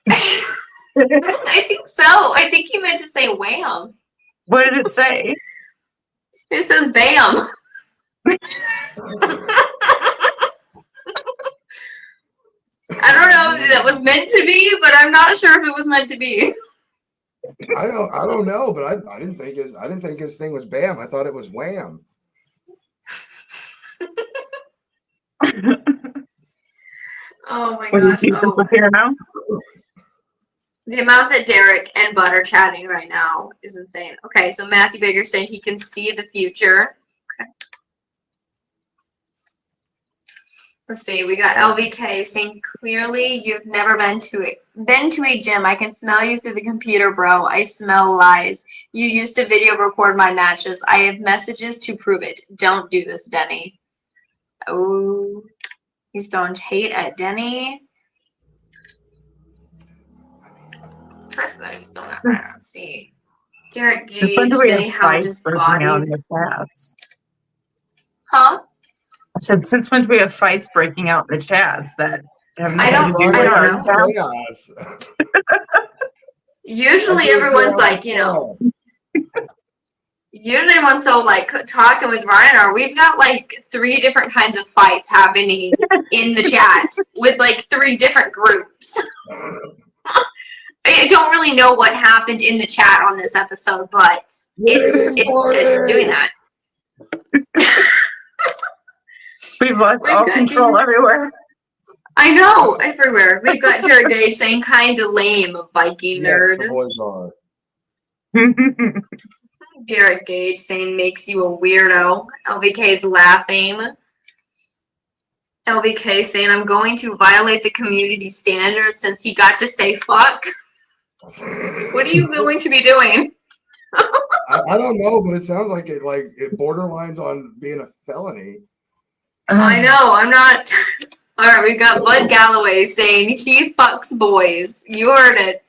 I think so. I think he meant to say wham. What did it say? It says bam. I don't know if that was meant to be, but I'm not sure if it was meant to be. I don't know, but I didn't think his thing was bam. I thought it was wham. Oh my What gosh. did you Oh. prepare now? The amount that Derek and Bud are chatting right now is insane. Okay, so Matthew Baker saying he can see the future. Okay. Let's see. We got LVK saying clearly you've never been to a gym. I can smell you through the computer, bro. I smell lies. You used to video record my matches. I have messages to prove it. Don't do this, Denny. Oh, he's throwing hate at Denny. First that he was throwing that right. Let's see. Derek Since when Gage, do we Denny have Howard fights just breaking out in bodied. the chats? Huh? I said, since when do we have fights breaking out in the chats that have I nothing to do with don't our know. chats? Usually everyone's like, you know, usually everyone's so like talking with Rynar, we've got like 3 different kinds of fights happening in the chat with like 3 different groups. I don't really know what happened in the chat on this episode, but it's doing that. We've lost all control everywhere. I know, everywhere. We've got Derek Gage saying kind of lame, Viking nerd. Yes, the boys are. Derek Gage saying makes you a weirdo. LVK's laughing. LVK saying I'm going to violate the community standard since he got to say fuck. What are you going to be doing? I don't know, but it sounds like it borderlines on being a felony. I know, I'm not. All right, we've got Bud Galloway saying he fucks boys. You heard it.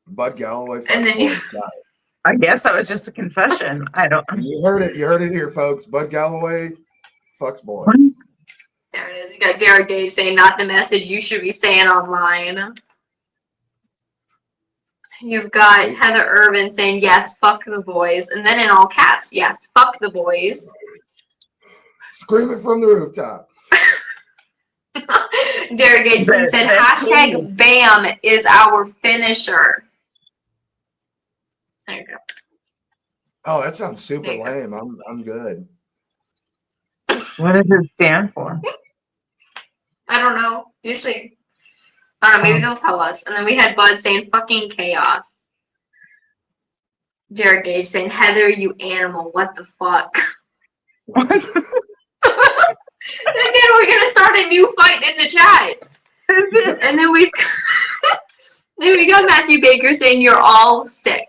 Bud Galloway fucks And then boys. Got it. I guess that was just a confession. I don't. You heard it. You heard it here, folks. Bud Galloway fucks boys. There it is. You got Derek Gage saying not the message you should be saying online. You've got Heather Irvin saying yes, fuck the boys, and then in all caps, yes, fuck the boys. Scream it from the rooftop. Derek Gage said hashtag BAM is our finisher. There you go. Oh, that sounds super lame. I'm good. What does it stand for? I don't know. Usually, I don't know. Maybe they'll tell us. And then we had Bud saying fucking chaos. Derek Gage saying, Heather, you animal, what the fuck? What? Again, we're gonna start a new fight in the chat. And then we got Matthew Baker saying you're all sick.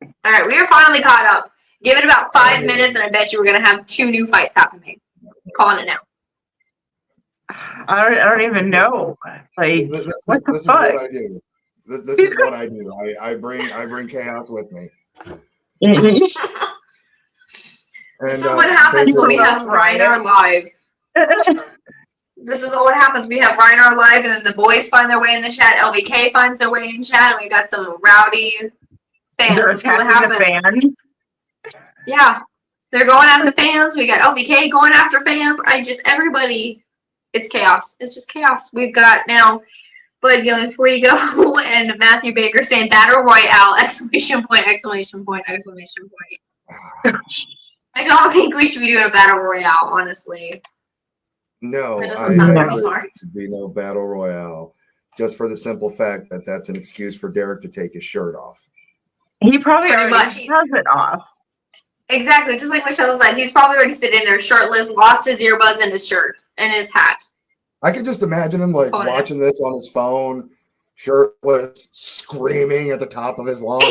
All right, we are finally caught up. Give it about 5 minutes, and I bet you we're gonna have 2 new fights happening. I'm calling it now. I don't even know. Like, This what the is fuck? what I do. This is what I do. I bring chaos with me. This And, is what happens when we have Riot. Rynar live. This is what happens. We have Rynar live, and then the boys find their way in the chat. LVK finds their way in chat, and we got some rowdy fans. They're This is what attacking the happens. fans. Yeah, they're going after fans. We got LVK going after fans. Everybody, it's chaos. It's just chaos. We've got now Bud Gillen, before you go, and Matthew Baker saying Battle Royale, exclamation point, exclamation point, exclamation point. I don't think we should be doing a Battle Royale, honestly. No, That doesn't sound very agree. smart. There should be no battle royale, just for the simple fact that that's an excuse for Derek to take his shirt off. He probably Pretty already much. has it off. Exactly, just like Michelle said, he's probably already sitting there shirtless, lost his earbuds and his shirt and his hat. I could just imagine him like watching this on his phone, shirtless, screaming at the top of his lungs.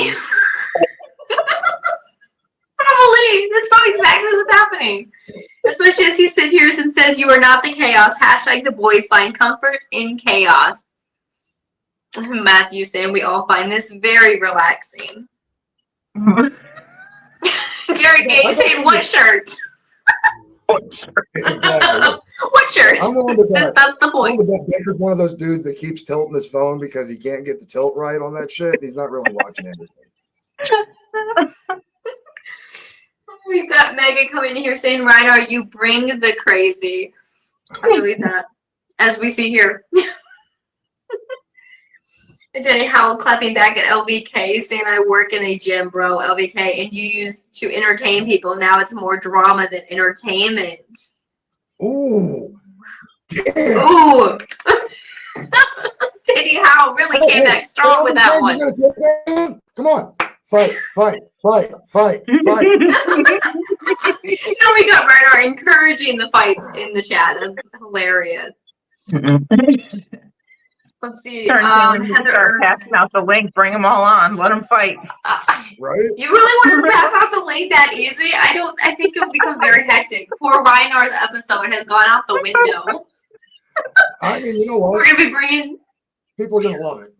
Probably. That's probably exactly what's happening. Especially as he sits here and says, you are not the chaos. Hashtag the boys find comfort in chaos. Matthew saying we all find this very relaxing. Derek Gage saying, what shirt? Exactly. What shirt? I'm willing to bet. That's the point. Baker's one of those dudes that keeps tilting his phone because he can't get the tilt right on that shit. He's not really watching anything. We've got Megan coming in here saying, Rynar, you bring the crazy. I believe that. As we see here. And Jenny Howell clapping back at LVK saying, I work in a gym, bro, LVK, and you used to entertain people. Now it's more drama than entertainment. Ooh. Damn. Ooh. Jenny Howell really came back strong with that one. Come on. Fight. You know, we got Rynar encouraging the fights in the chat. That's hilarious. Let's see. Heather, passing out the link. Bring them all on. Let them fight. Right? You really want to pass out the link that easy? I think it'll become very hectic. Poor Rynar's episode has gone out the window. I mean, you know what? We're gonna be bringing. People are gonna love it.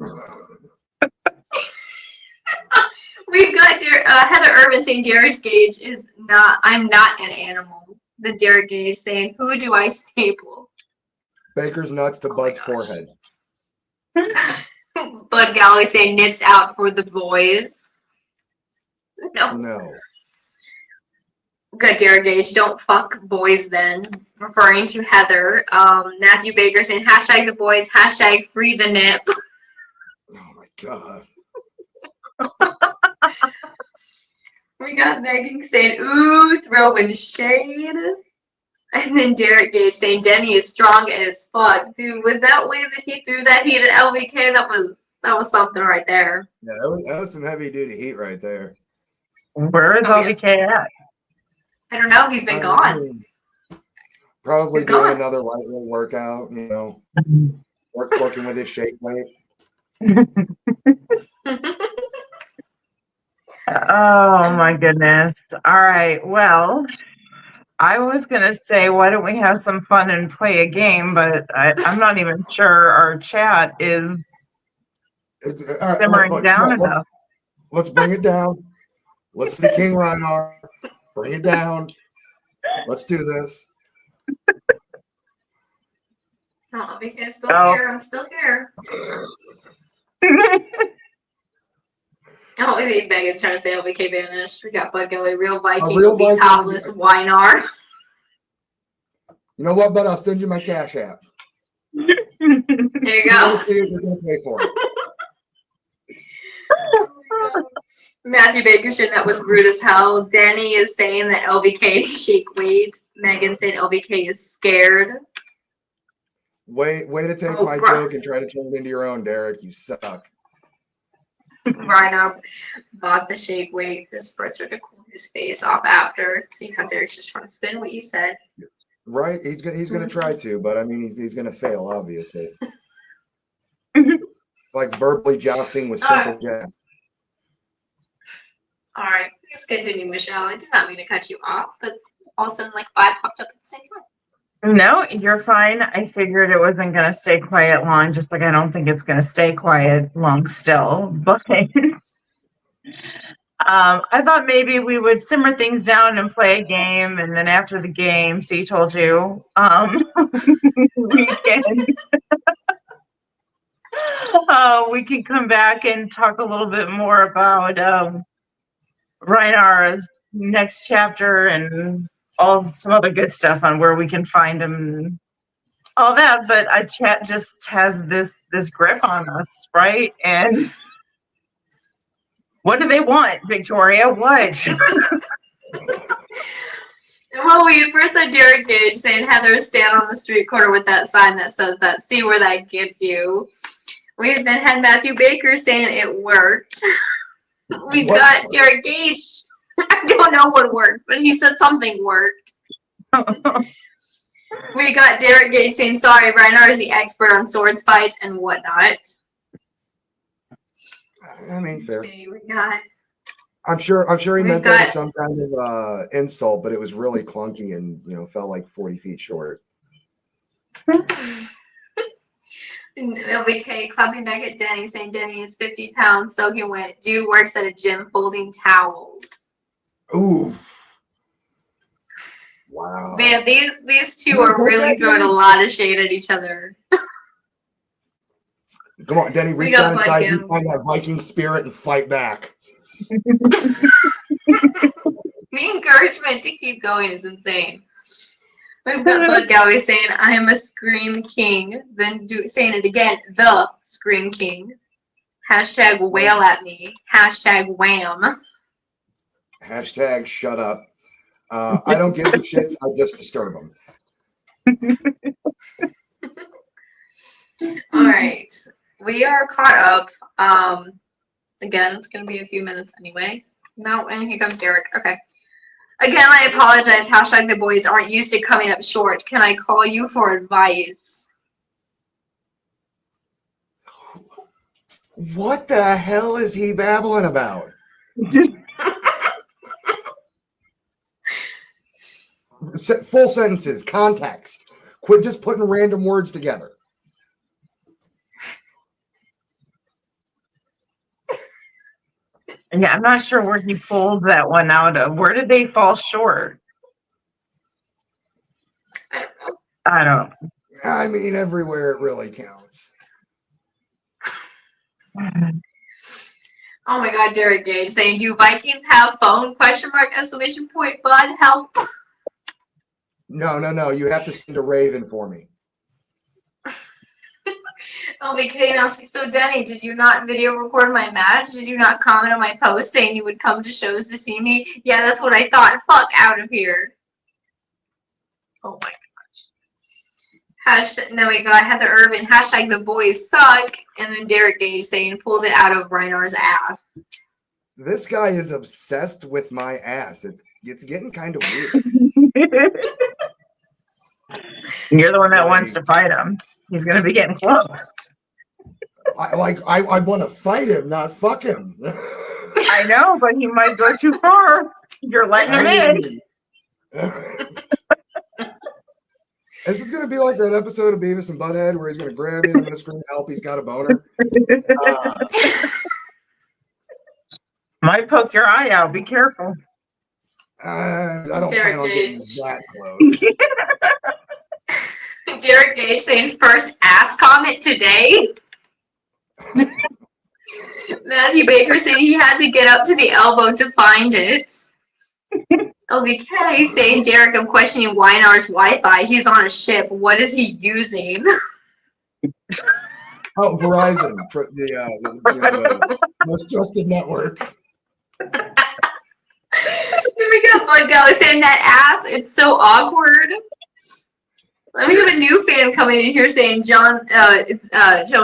We've got Heather Irvin saying Derek Gage is not. I'm not an animal. The Derek Gage saying, who do I staple? Baker's nuts to Bud's forehead. Bud Galloway saying nips out for the boys. No. Good, Derek Gage. Don't fuck boys then. Referring to Heather. Matthew Baker saying hashtag the boys, hashtag free the nip. Oh my god. We got Megan saying, ooh, throwing shade. And then Derek Gage saying Denny is strong as fuck. Dude, with that way that he threw that heat at LVK, that was something right there. Yeah, that was some heavy duty heat right there. Where is LVK at? I don't know, he's been gone. Probably He's doing gone. another lightweight workout, you know. Working with his shake weight. Oh my goodness. All right. Well, I was going to say, why don't we have some fun and play a game, but I'm not even sure our chat is simmering down enough. Let's bring it down. Listen to King Rynar. Bring it down. Let's do this. Oh, because I'm still here. Oh, Megan's trying to say LVK vanished. We got Bud Galley, real Viking, real be Viking. topless, Rynar. You know what, bud? I'll send you my Cash App. There you You go. want to see if you're going to pay for it. Matthew Baker said that was rude as hell. Danny is saying that LVK is shake weight. Megan said LVK is scared. Way to take my joke and try to turn it into your own, Derek. You suck. Rynar bought the shake weight. The spritzer to cool his face off after. See how Derek's just trying to spin what you said. Right? He's gonna try to, but I mean he's gonna fail, obviously. Like verbally jousting with simple Jack. All right, please continue, Michelle. I did not mean to cut you off, but all of a sudden, like 5 popped up at the same time. No, you're fine. I figured it wasn't going to stay quiet long, just like I don't think it's going to stay quiet long still. But I thought maybe we would simmer things down and play a game, and then after the game, see, told you, we can come back and talk a little bit more about Rynar's next chapter and some other good stuff on where we can find him, all that. But a chat just has this grip on us, right? And what do they want, Victoria? What? Well, we first had Derek Gage saying Heather stand on the street corner with that sign that says that, see where that gets you. We then had Matthew Baker saying it worked. We got Derek Gage. I don't know what worked, but he said something worked. We got Derek Gage saying, sorry, Rynar is the expert on swords fights and whatnot. I mean, fair. We got, I'm sure he meant that as some kind of insult, but it was really clunky and felt like 40 feet short. LBK clapping back at Denny, saying Denny is 50 pounds soaking wet. Dude works at a gym folding towels. Oof. Wow. Man, these two are really throwing a lot of shade at each other. Come on, Denny, reach down inside and find that Viking spirit and fight back. The encouragement to keep going is insane. We've got Bud Galway saying, I am a Scream King. Then saying it again, the Scream King. Hashtag wail at me. Hashtag wham. Hashtag shut up. I don't give a shits. I just disturb them. All right. We are caught up. Again, it's going to be a few minutes anyway. No, and here comes Derek. Okay. Again, I apologize. Hashtag the boys aren't used to coming up short. Can I call you for advice? What the hell is he babbling about? Full sentences, context. Quit just putting random words together. Yeah, I'm not sure where he pulled that one out of. Where did they fall short? I don't know. I mean, everywhere it really counts. Oh my God, Derek Gage saying, do Vikings have phone? Question mark, exclamation point, bud, help. No. You have to send a Raven for me. Okay, now, so Denny, did you not video record my match? Did you not comment on my post saying you would come to shows to see me? Yeah, that's what I thought. Fuck out of here. Oh my gosh. Hashtag, no, we got Heather Irvin, hashtag the boys suck, and then Derek Gage saying pulled it out of Rynar's ass. This guy is obsessed with my ass. It's getting kind of weird. You're the one that wants to fight him. He's going to be getting close. I want to fight him, not fuck him. I know, but he might go too far. You're letting him in. Is this going to be like that episode of Beavis and Butthead where he's going to grab me and I'm going to scream, help, he's got a boner? Might poke your eye out. Be careful. I don't plan on getting that close. Derek Gage saying first ass comment today. Matthew Baker saying he had to get up to the elbow to find it. LBK saying Derek, I'm questioning Rynar's Wi-Fi. He's on a ship. What is he using? Oh, Verizon, the most trusted network. Then we got Bud Gallo saying that ass. It's so awkward. Let me have a new fan coming in here saying Joan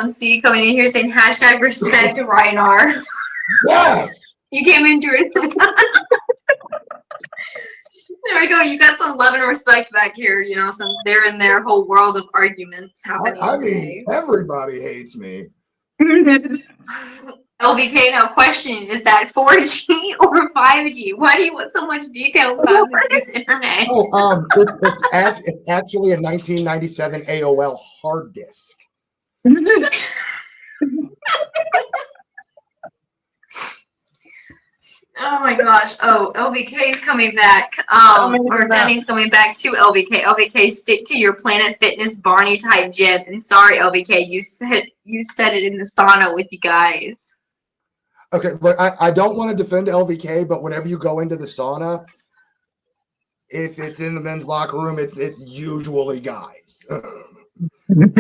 C coming in here saying hashtag respect Rynar. Yes. You came into it. There we go. You got some love and respect back here, you know, since they're in their whole world of arguments happening I today. mean, everybody hates me. LBK, now question, is that 4G or 5G? Why do you want so much details about the kid's internet? Oh, it's actually a 1997 AOL hard disk. Oh my gosh. Oh, LBK is coming back. Or Denny's coming back to LBK. LBK, stick to your Planet Fitness Barney type gym. And sorry, LBK, you said it in the sauna with you guys. Okay, but I don't want to defend LVK, but whenever you go into the sauna, if it's in the men's locker room, it's usually guys.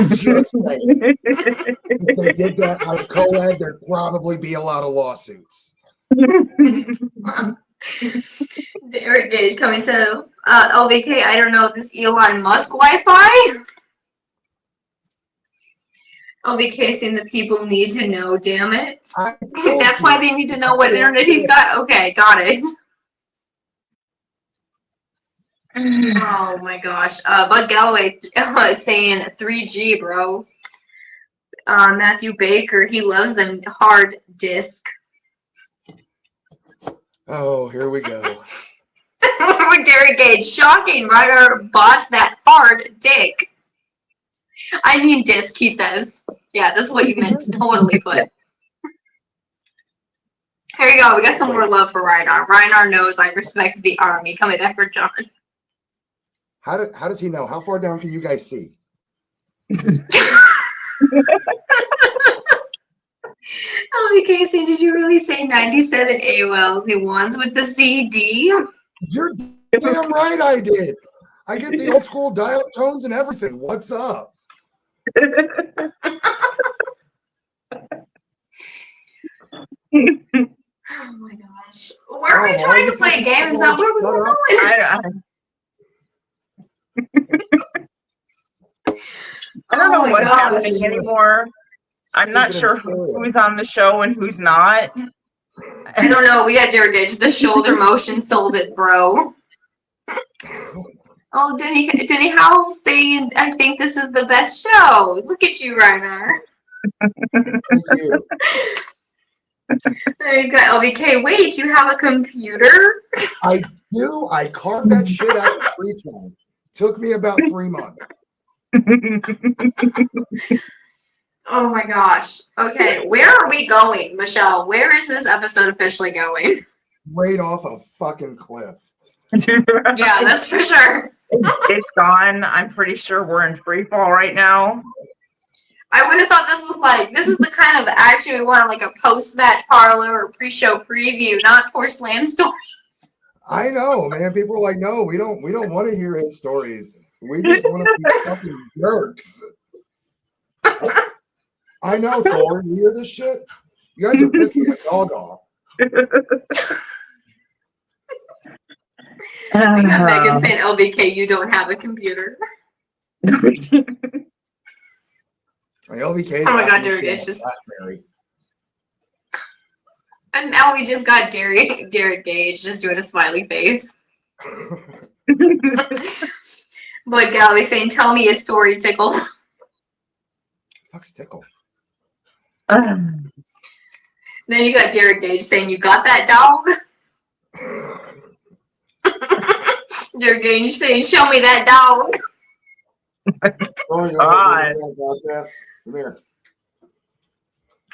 Just saying. If they did that like co-ed, there'd probably be a lot of lawsuits. Derek Gage coming to LBK. I don't know this Elon Musk Wi-Fi. LBK saying the people need to know. Damn it! That's why they need to know what internet he's got. Okay, got it. Oh my gosh. Bud Galloway saying 3G, bro. Matthew Baker, he loves them hard disk. Oh, here we go. Derek Gage, shocking. Rynar bought that hard dick. I mean disc, he says. Yeah, that's what you meant to totally put. Here we go. We got some more love for Rynar. Rynar knows I respect the army. Coming back for John. How does he know? How far down can you guys see? Oh, Casey, did you really say 97 AOL? The ones with the CD? You're damn right I did. I get the old school dial tones and everything. What's up? Oh my gosh. Where are we trying to play a game? Is that where we were going? I don't know what's happening anymore. I'm not sure who's on the show and who's not. I don't know. We got Derek Gage. The shoulder motion sold it, bro. Oh, Denny Howell saying, I think this is the best show. Look at you, Rynar. Thank you. There you go, LBK. Wait, you have a computer? I do. I carved that shit out of tree trunk. Took me about 3 months. Oh my gosh. Okay, where are we going, Michelle? Where is this episode officially going? Right off a fucking cliff. Yeah, that's for sure. It's gone. I'm pretty sure we're in free fall right now. I would have thought this was like, this is the kind of action we want, like a post-match parlor or pre-show preview, not porcelain stories. I know, man. People are like, no, we don't want to hear his stories. We just want to be fucking jerks. I know, Thor. You hear this shit? You guys are pissing my dog off. We got Megan saying, LBK, you don't have a computer. My LVK. Oh my god, Derek, it's just. And now we just got Derek Gage just doing a smiley face. But Galloway saying, tell me a story, Tickle. Fuck's Tickle. Then you got Derek Gage saying, you got that dog? Derek Gage saying, show me that dog. Oh, you about that? Come here.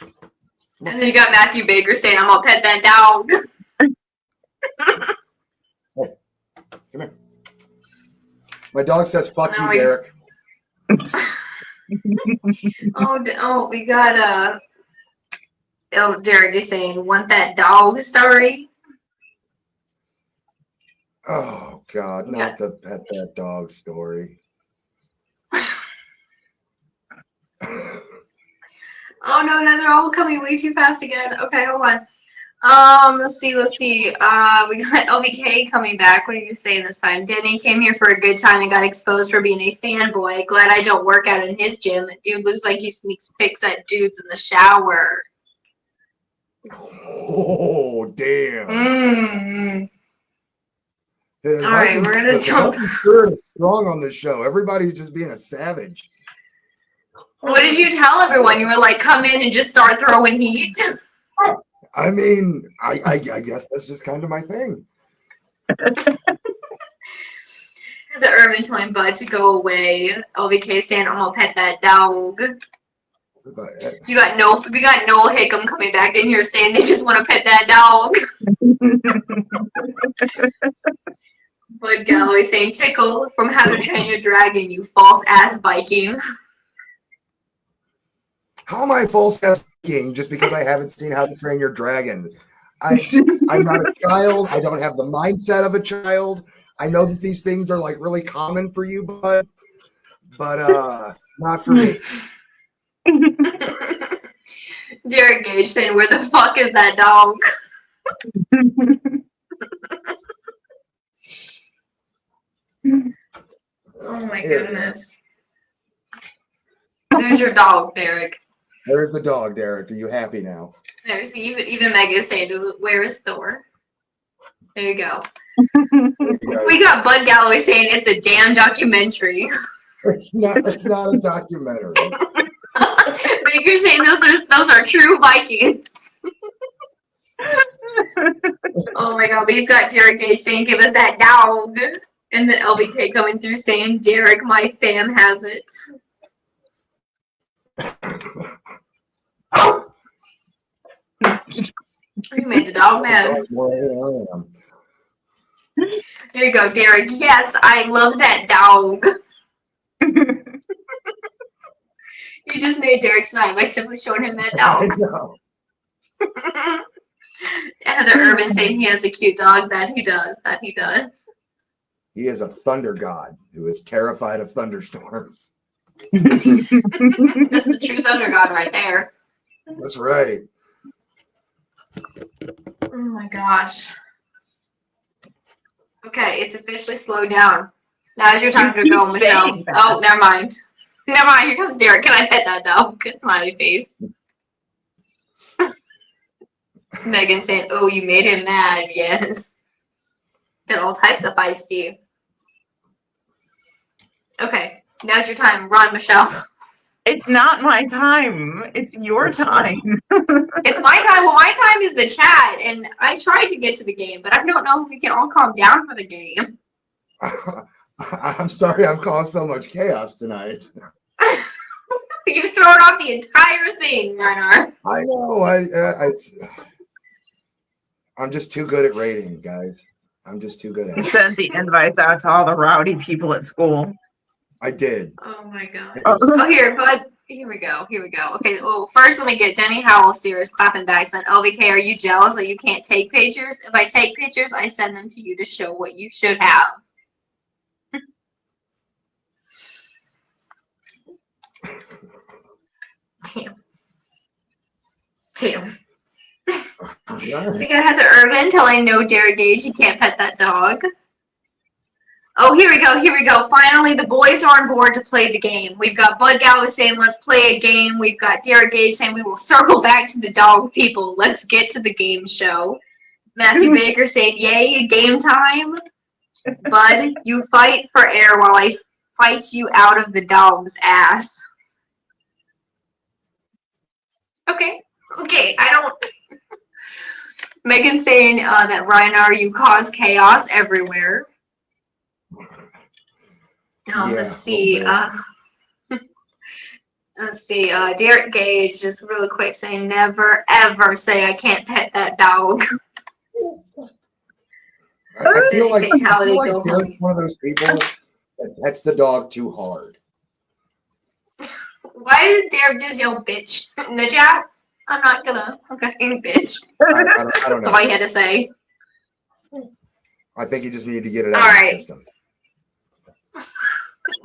And then you got Matthew Baker saying, I'm gonna pet that dog. Hey, come here. My dog says, fuck No, you, Derek. We got Derek is saying, want that dog story? Oh, God, not the pet that dog story. Oh no, they're all coming way too fast again. Okay, hold on. Let's see. We got LBK coming back. What are you saying this time? Denny came here for a good time and got exposed for being a fanboy. Glad I don't work out in his gym. Dude looks like he sneaks pics at dudes in the shower. Oh, damn. Mm. The All right, Viking- we're gonna the jump. Viking spirit is strong on this show. Everybody's just being a savage. What did you tell everyone? You were like, come in and just start throwing heat? I mean, I guess that's just kind of my thing. The Urban telling Bud to go away. LVK saying, I'm gonna pet that dog. But, We got Noel Hickam coming back in here saying they just want to pet that dog. Bud Galloway saying, tickle from How to Train Your Dragon, you false ass Viking. how am I false asking just because I haven't seen How to Train Your Dragon? I'm not a child. I don't have the mindset of a child. I know that these things are like really common for you, but not for me. Derek Gage saying, where the fuck is that dog? Oh my goodness. There's your dog, Derek. There's the dog, Derek. Are you happy now? There's even Megan saying, where is Thor? There you go. We got Bud Galloway saying it's a damn documentary. It's not a documentary. Baker saying those are true Vikings. Oh my god, we've got Derek Gage saying give us that dog. And then LBK coming through saying, Derek, my fam has it. You made the dog mad. There you go, Derek. Yes, I love that dog. You just made Derek smile by simply showing him that dog. Heather Urban saying he has a cute dog. That he does. He is a thunder god who is terrified of thunderstorms. That's the true thunder god right there. That's right. Oh my gosh. Okay, it's officially slowed down. Now is your time to go, Michelle. Oh, never mind. Never mind. Here comes Derek. Can I pet that dog? Good smiley face. Megan saying, "Oh, you made him mad." Yes. Been all types of feisty. Okay, now's your time. Run, Michelle. It's not my time. It's your time. It's my time. Well, my time is the chat, and I tried to get to the game, but I don't know if we can all calm down for the game. I'm sorry I'm causing so much chaos tonight. You've thrown off the entire thing, Rynar. I know. I'm just too good at rating, guys. I'm just too good at it. Sent the invites out to all the rowdy people at school. I did. Oh my god. Oh, here, bud. Here we go. Okay, well, first let me get Denny Howell Sears clapping back saying, LVK, are you jealous that you can't take pictures? If I take pictures, I send them to you to show what you should have. Damn. We got Heather Irvin telling no Derek Gage he can't pet that dog. Oh, here we go. Finally, the boys are on board to play the game. We've got Bud Galloway saying, let's play a game. We've got Derek Gage saying, we will circle back to the dog people. Let's get to the game show. Matthew Baker saying, yay, game time. Bud, you fight for air while I fight you out of the dog's ass. Okay, I don't... Megan saying that Rynar, you cause chaos everywhere. Yeah, let's see. Derek Gage just really quick saying, never ever say I can't pet that dog. I feel like go Derek's one of those people that pets the dog too hard. Why did Derek just yell bitch in the chat? I'm not gonna. Okay, bitch. I don't know. That's all he had to say. I think he just needed to get it out of the system.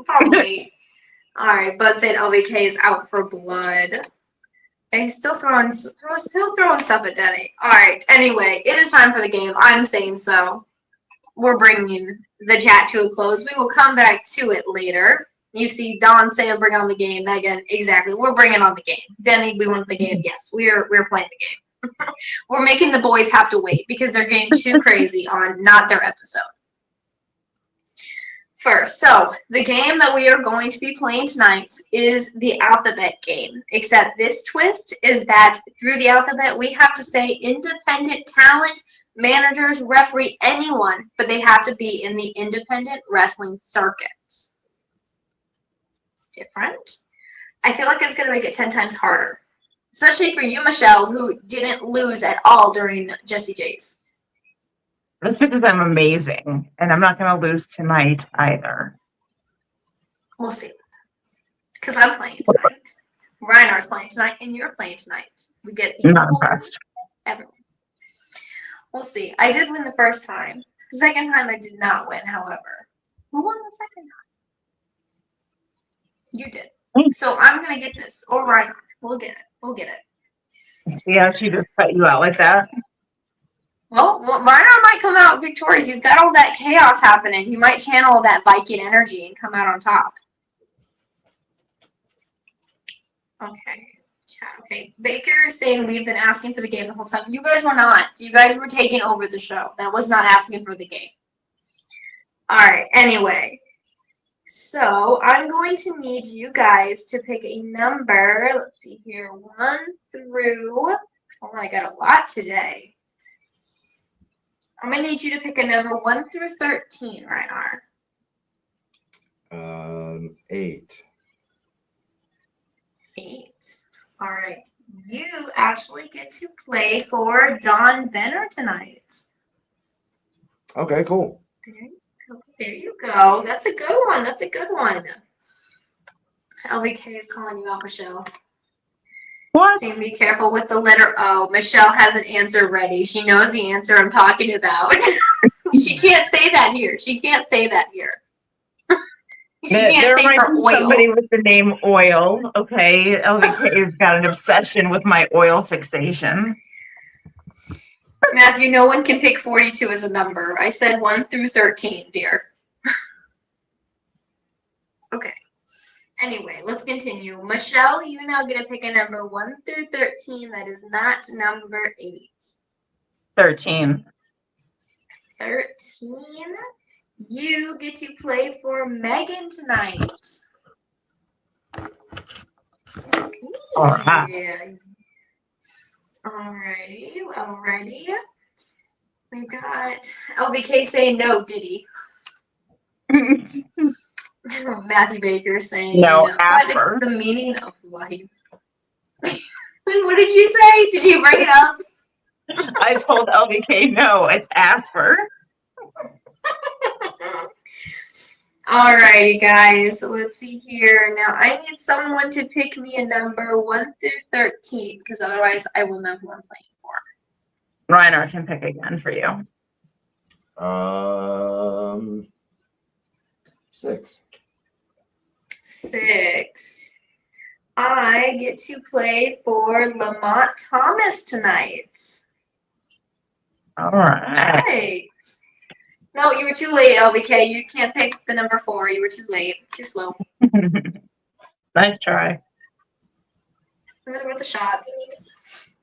Probably. All right, Bud said LVK is out for blood. And he's still throwing stuff at Denny. All right. Anyway, it is time for the game. I'm saying so. We're bringing the chat to a close. We will come back to it later. You see Don saying bring on the game. Megan, exactly. We're bringing on the game. Denny, we want the game. Yes, we're playing the game. We're making the boys have to wait because they're getting too crazy on not their episode. First, so the game that we are going to be playing tonight is the alphabet game, except this twist is that through the alphabet we have to say independent talent, managers, referee, anyone, but they have to be in the independent wrestling circuit. Different. I feel like it's going to make it 10 times harder, especially for you, Michelle, who didn't lose at all during Jessie J's. Just because I'm amazing, and I'm not going to lose tonight either. We'll see. Because I'm playing tonight. Rynar's playing tonight, and you're playing tonight. We get I'm not impressed. everyone. We'll see. I did win the first time. The second time I did not win, however. Who won the second time? You did. So I'm going to get this. Or Rynar. We'll get it. We'll get it. See how she just cut you out like that? Well, Rynar might come out victorious. He's got all that chaos happening. He might channel that Viking energy and come out on top. Okay. Okay. Baker is saying we've been asking for the game the whole time. You guys were not. You guys were taking over the show. That was not asking for the game. All right. Anyway. So I'm going to need you guys to pick a number. Let's see here. 1 through. Oh, I got a lot today. I'm going to need you to pick a number 1 through 13, Rynar. 8. 8. All right. You actually get to play for Don Benner tonight. Okay, cool. There you go. That's a good one. That's a good one. LBK is calling you out, Michelle. What? So be careful with the letter O. Michelle has an answer ready. She knows the answer I'm talking about. She can't say that here. She can't say that here. She can't there say might for be oil. somebody with the name Oil. Okay, LVK's got an obsession with my oil fixation. Matthew, no one can pick 42 as a number. I said 1 through 13, dear. Okay. Anyway, let's continue. Michelle, you now get to pick a number 1 through 13 that is not number 8. 13. 13. You get to play for Megan tonight. All right. Yeah. Alrighty. We got LBK saying no, did he? Matthew Baker saying No, what Asper. is the meaning of life? What did you say? Did you bring it up? I told LVK no, it's Asper. Alrighty, guys. Let's see here. Now, I need someone to pick me a number 1 through 13, because otherwise I will know who I'm playing for. Rynar can pick again for you. 6. 6. I get to play for Lamont Thomas tonight. All right. Right. No, you were too late, LBK. You can't pick the number 4. You were too late. Too slow. Nice try. It was worth a shot.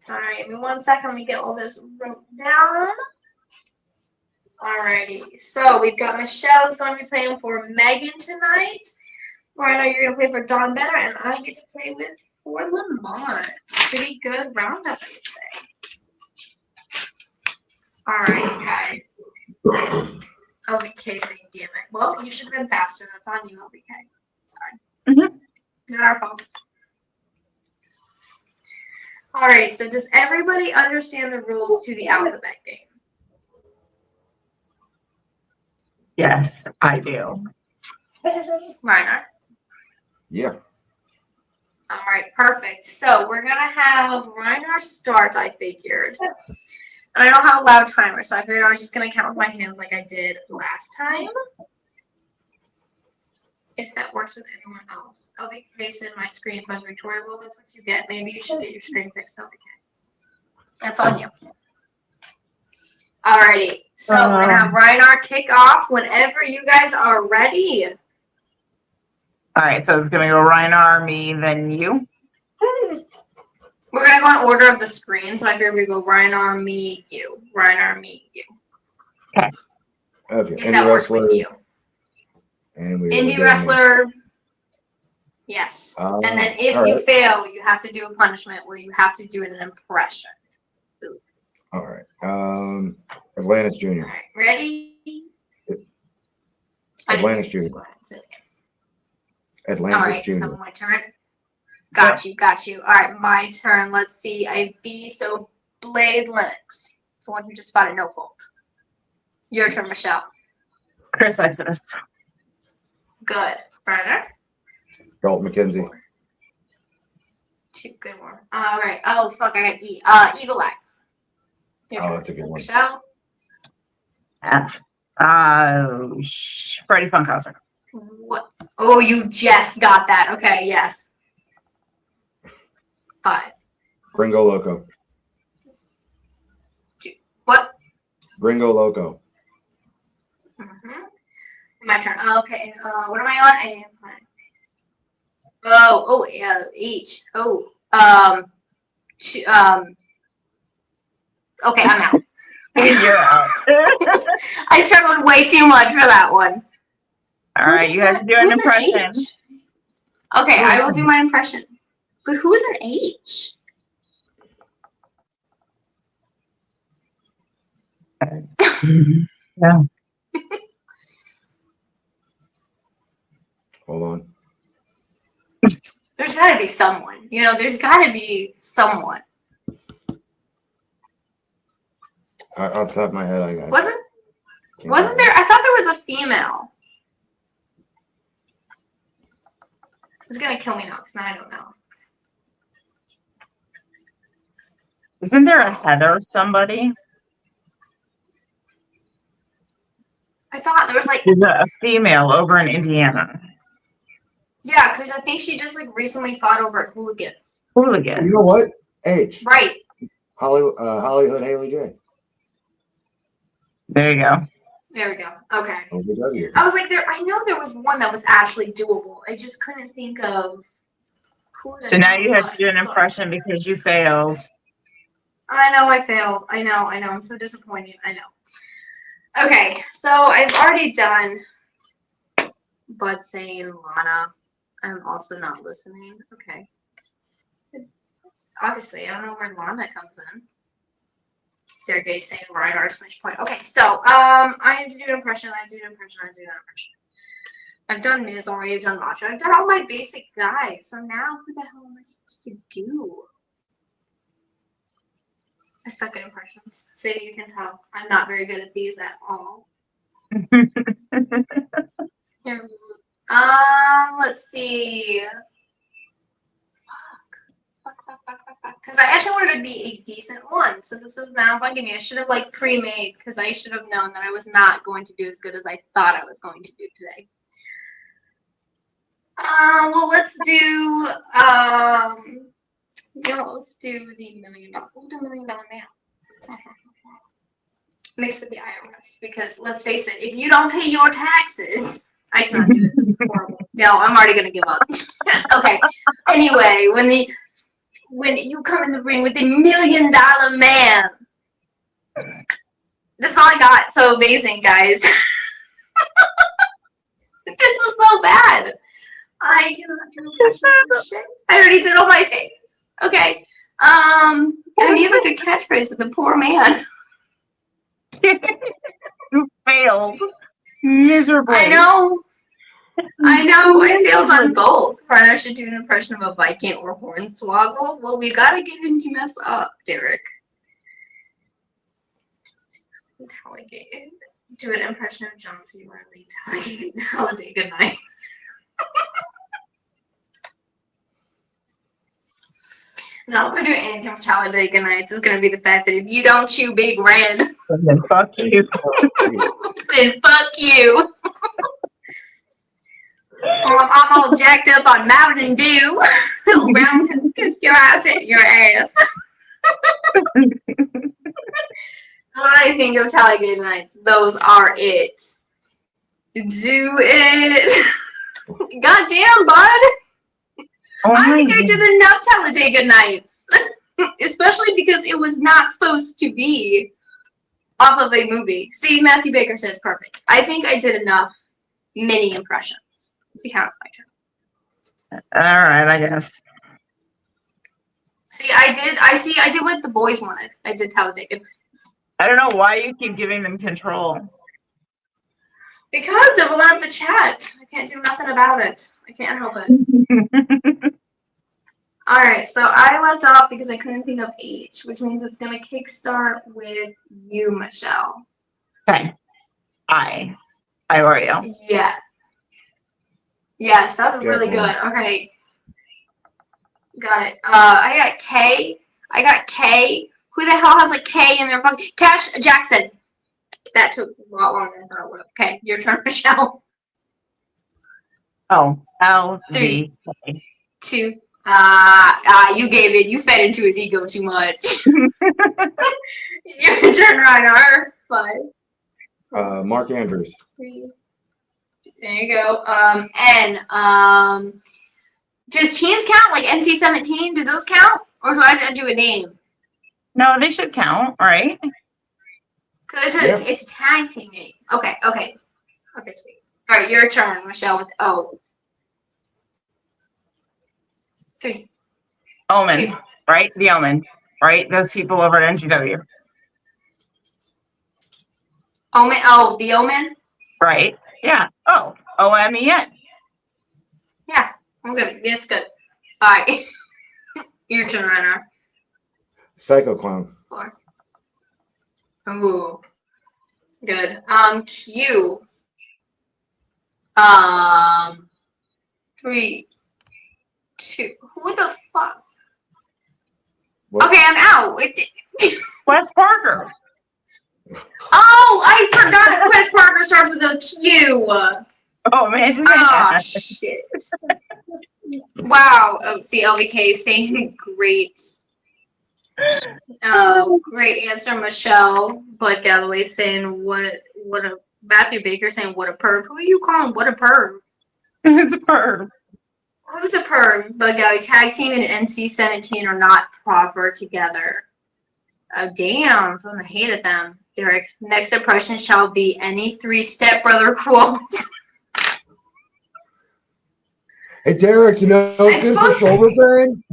All right, give me 1 second. Let me get all this wrote down. Alrighty. So we've got Michelle's going to be playing for Megan tonight. Rynar, you're going to play for Don Benner, and I get to play for Lamont. Pretty good roundup, I would say. All right, guys. LBK saying, damn it. Well, you should have been faster. That's on you, LBK. Sorry. Not our fault. All right, so does everybody understand the rules to the alphabet game? Yes, I do. Rynar? Yeah. All right, perfect. So we're going to have Rynar start, I figured. And I don't have a loud timer, so I figured I was just going to count with my hands like I did last time. If that works with anyone else. I'll be facing my screen post Victoria. Well, that's what you get. Maybe you should get your screen fixed. Okay. That's on you. Alrighty. So we're going to have Rynar kick off whenever you guys are ready. All right, so it's going to go Rynar, me, then you. We're gonna go in order of the screen. So I figure we go Rynar, me, you. Rynar, me, you. Okay. If Indie that works wrestler. with you. And we Indie will wrestler. Yes. And then if all you right. fail, you have to do a punishment where you have to do an impression. All right. Atlantis Jr. All right. Ready? Atlantis Just Jr. go ahead and say it again. Atlantis All right. Jr. So my turn. Got you. All right. My turn. Let's see. So Blade Linux. The one who just spotted no fault. Your turn, Michelle. Chris Exodus. Good. Brother. Dalton McKenzie. 2 good one. All right. Oh fuck! I got E. Eagle Eye. Your turn. That's a good one. Michelle. F. Freddie Funkhauser. What? Oh, you just got that. Okay. Yes. 5. Gringo Loco. 2. What? Gringo Loco. Mm-hmm. My turn. Okay. What am I on? I am playing. Oh, yeah. H. Oh. Okay, I'm out. You're out. I struggled way too much for that one. All right, you have to do an Who's impression. H? Okay, I will do my impression. But who's an H? No. Hold on. There's got to be someone. There's got to be someone. Off the top of my head, I Wasn't there? I thought there was a female. It's gonna kill me now because now I don't know. Isn't there a Heather somebody? I thought there was like. There's a female over in Indiana. Yeah, because I think she just recently fought over at Hooligans. Hooligan. You know what? H. Right. Hollywood Haley J. There you go. There we go. Okay. OVW. I was like, I know there was one that was actually doable. I just couldn't think of who. So now you have to do an impression because you failed. I know I failed. I know. I'm so disappointed. I know. Okay, so I've already done Bud saying Lana. I'm also not listening. Okay. Obviously, I don't know where Lana comes in. Derek Gage saying Rynar switch point. Okay, so I have to do an impression. I've done Miz already. I've done Macho. I've done all my basic guys. So now, who the hell am I supposed to do? I suck at impressions. So you can tell I'm not very good at these at all. Here, let's see. Fuck. Because I actually wanted to be a decent one. So this is now bugging me. I should have pre-made because I should have known that I was not going to do as good as I thought I was going to do today. Well, let's do let's do the $1 million. We'll do $1 Million Man. Mixed with the IRS because let's face it, if you don't pay your taxes, I cannot do it. This is horrible. No, I'm already gonna give up. Okay. Anyway, when you come in the ring with the $1 Million Man, this is all I got. So amazing, guys. This was so bad. I cannot do impressions. Shit. I already did all my faves. Okay. I need a catchphrase with the poor man. You failed miserably. I know. I failed on both. Rynar should do an impression of a Viking or Hornswoggle. Well, we gotta get him to mess up, Derek. Do an impression of John C. Reilly. Talladega Nights. No, if I do anything for Talladega Nights, it's gonna be the fact that if you don't chew Big Red, Then fuck you. then fuck you. I'm all jacked up on Mountain Dew. Brown, kiss your ass, hit your ass. When I think of Talladega Nights, those are it. Do it. Goddamn, bud. Oh I think I my did enough Talladega Nights. Especially because it was not supposed to be off of a movie. See, Matthew Baker says perfect. I think I did enough mini impressions to count my turn. All right, I guess. See, I did what the boys wanted. I did Talladega. I don't know why you keep giving them control. Because they're blowing up the chat. I can't do nothing about it. I can't help it. Alright, so I left off because I couldn't think of H, which means it's going to kickstart with you, Michelle. Okay. I or you. Yeah. Yes, that's Good really one. good. Okay. Got it. I got K. I got K. Who the hell has a K in their phone? Cash Jackson. That took a lot longer than I thought it would have. Okay, your turn, Michelle. Oh, LV. 2. You gave it. You fed into his ego too much. Your turn, Rynar. 5. Mark Andrews. 3. There you go. N. Does teams count? Like NC-17? Do those count? Or do I have to do a name? No, they should count, right? Because Yep. it's a tag team name. Okay, sweet. All right, your turn, Michelle, with O. 3. Omen, 2. right? The Omen, right? Those people over at NGW, Omen. Oh, the Omen? right? Yeah. Oh, OMEN. Yeah, I'm good. That's good. All right. Your turn, Rynar. Psycho Clown. 4. Ooh. Good. Q. 3, 2. Who the fuck? What? Okay, I'm out. Wes Parker. Oh, I forgot Wes Parker starts with a Q. Oh, man. Oh, shit. Wow. Oh, see, LVK saying great. Oh, great answer, Michelle. Bud Galloway saying what a Matthew Baker saying what a perv. Who are you calling what a perv? It's a perv. Who's a perv? Bud Galloway, tag team and NC-17 are not proper together. Oh damn, I'm gonna hate at them. Derek, next impression shall be any 3 stepbrother quotes. Hey, Derek, you know it's good for shoulder pain?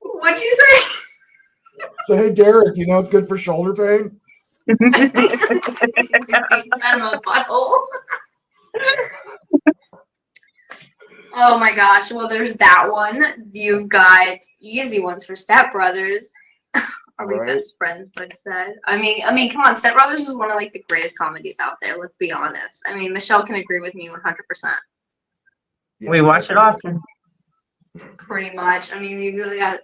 What'd you say? So, hey, Derek, you know it's good for shoulder pain? Out of my butthole. Oh my gosh. Well, there's that one. You've got easy ones for stepbrothers. Are we Right. best friends? Bud said. I mean, come on. Stepbrothers is one of like the greatest comedies out there. Let's be honest. I mean, Michelle can agree with me 100%. Yeah, We watch it often. Pretty much. I mean, you really got.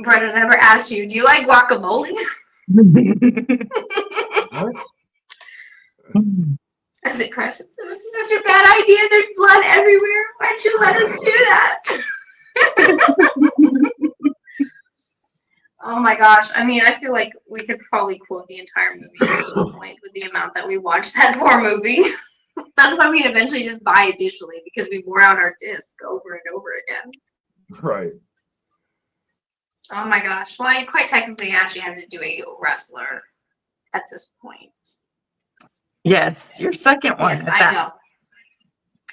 Brendan never asked you. Do you like guacamole? What? As it crashes. This is such a bad idea. There's blood everywhere. Why'd you let us do that? Oh my gosh. I mean, I feel like we could probably quote the entire movie at this point with the amount that we watched that poor movie. That's why we'd eventually just buy it digitally because we wore out our disc over and over again. Right. Oh my gosh. Well, I quite technically actually had to do a wrestler at this point. Yes, your second one. Yes, at I that. know.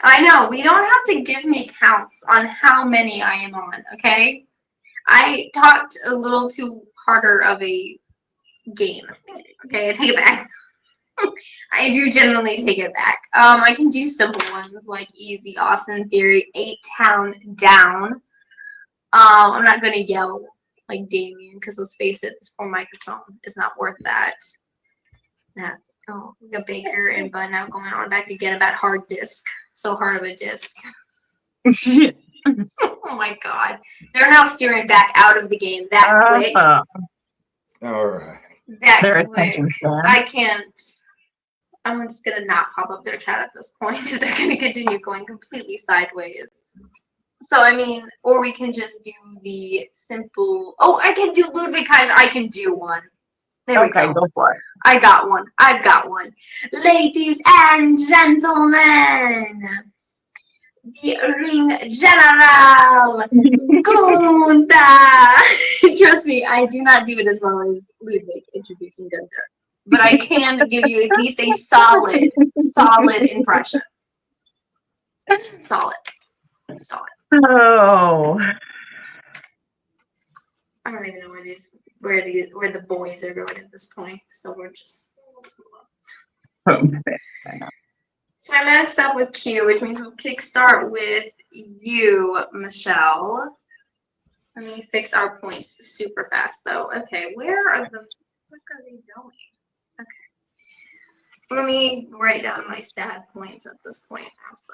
I know. We don't have to give me counts on how many I am on, okay? I talked a little too harder of a game. Okay, I take it back. I do generally take it back. I can do simple ones like easy, Austin Theory, 8-Town Down. I'm not gonna yell like Damien because let's face it, this poor microphone is not worth that. Oh, we got Baker and Bud now going on back again about hard disk. So hard of a disc. Oh my god. They're now steering back out of the game that quick. All right. That Their quick. attention span. I can't. I'm just gonna not pop up their chat at this point. They're gonna continue going completely sideways. So I mean, or we can just do the simple. Oh, I can do Ludwig Kaiser. I can do one. There we Okay, go. go for it. I got one. I've got one. Ladies and gentlemen, the Ring General, Gunther. Trust me, I do not do it as well as Ludwig introducing Gunther. But I can give you at least a solid impression. Solid. Oh, I don't even know where the boys are going at this point. So we'll just move on. So I messed up with Q, which means we'll kickstart with you, Michelle. Let me fix our points super fast, though. Okay, where are the fuck are they going? Okay. Let me write down my sad points at this point, also.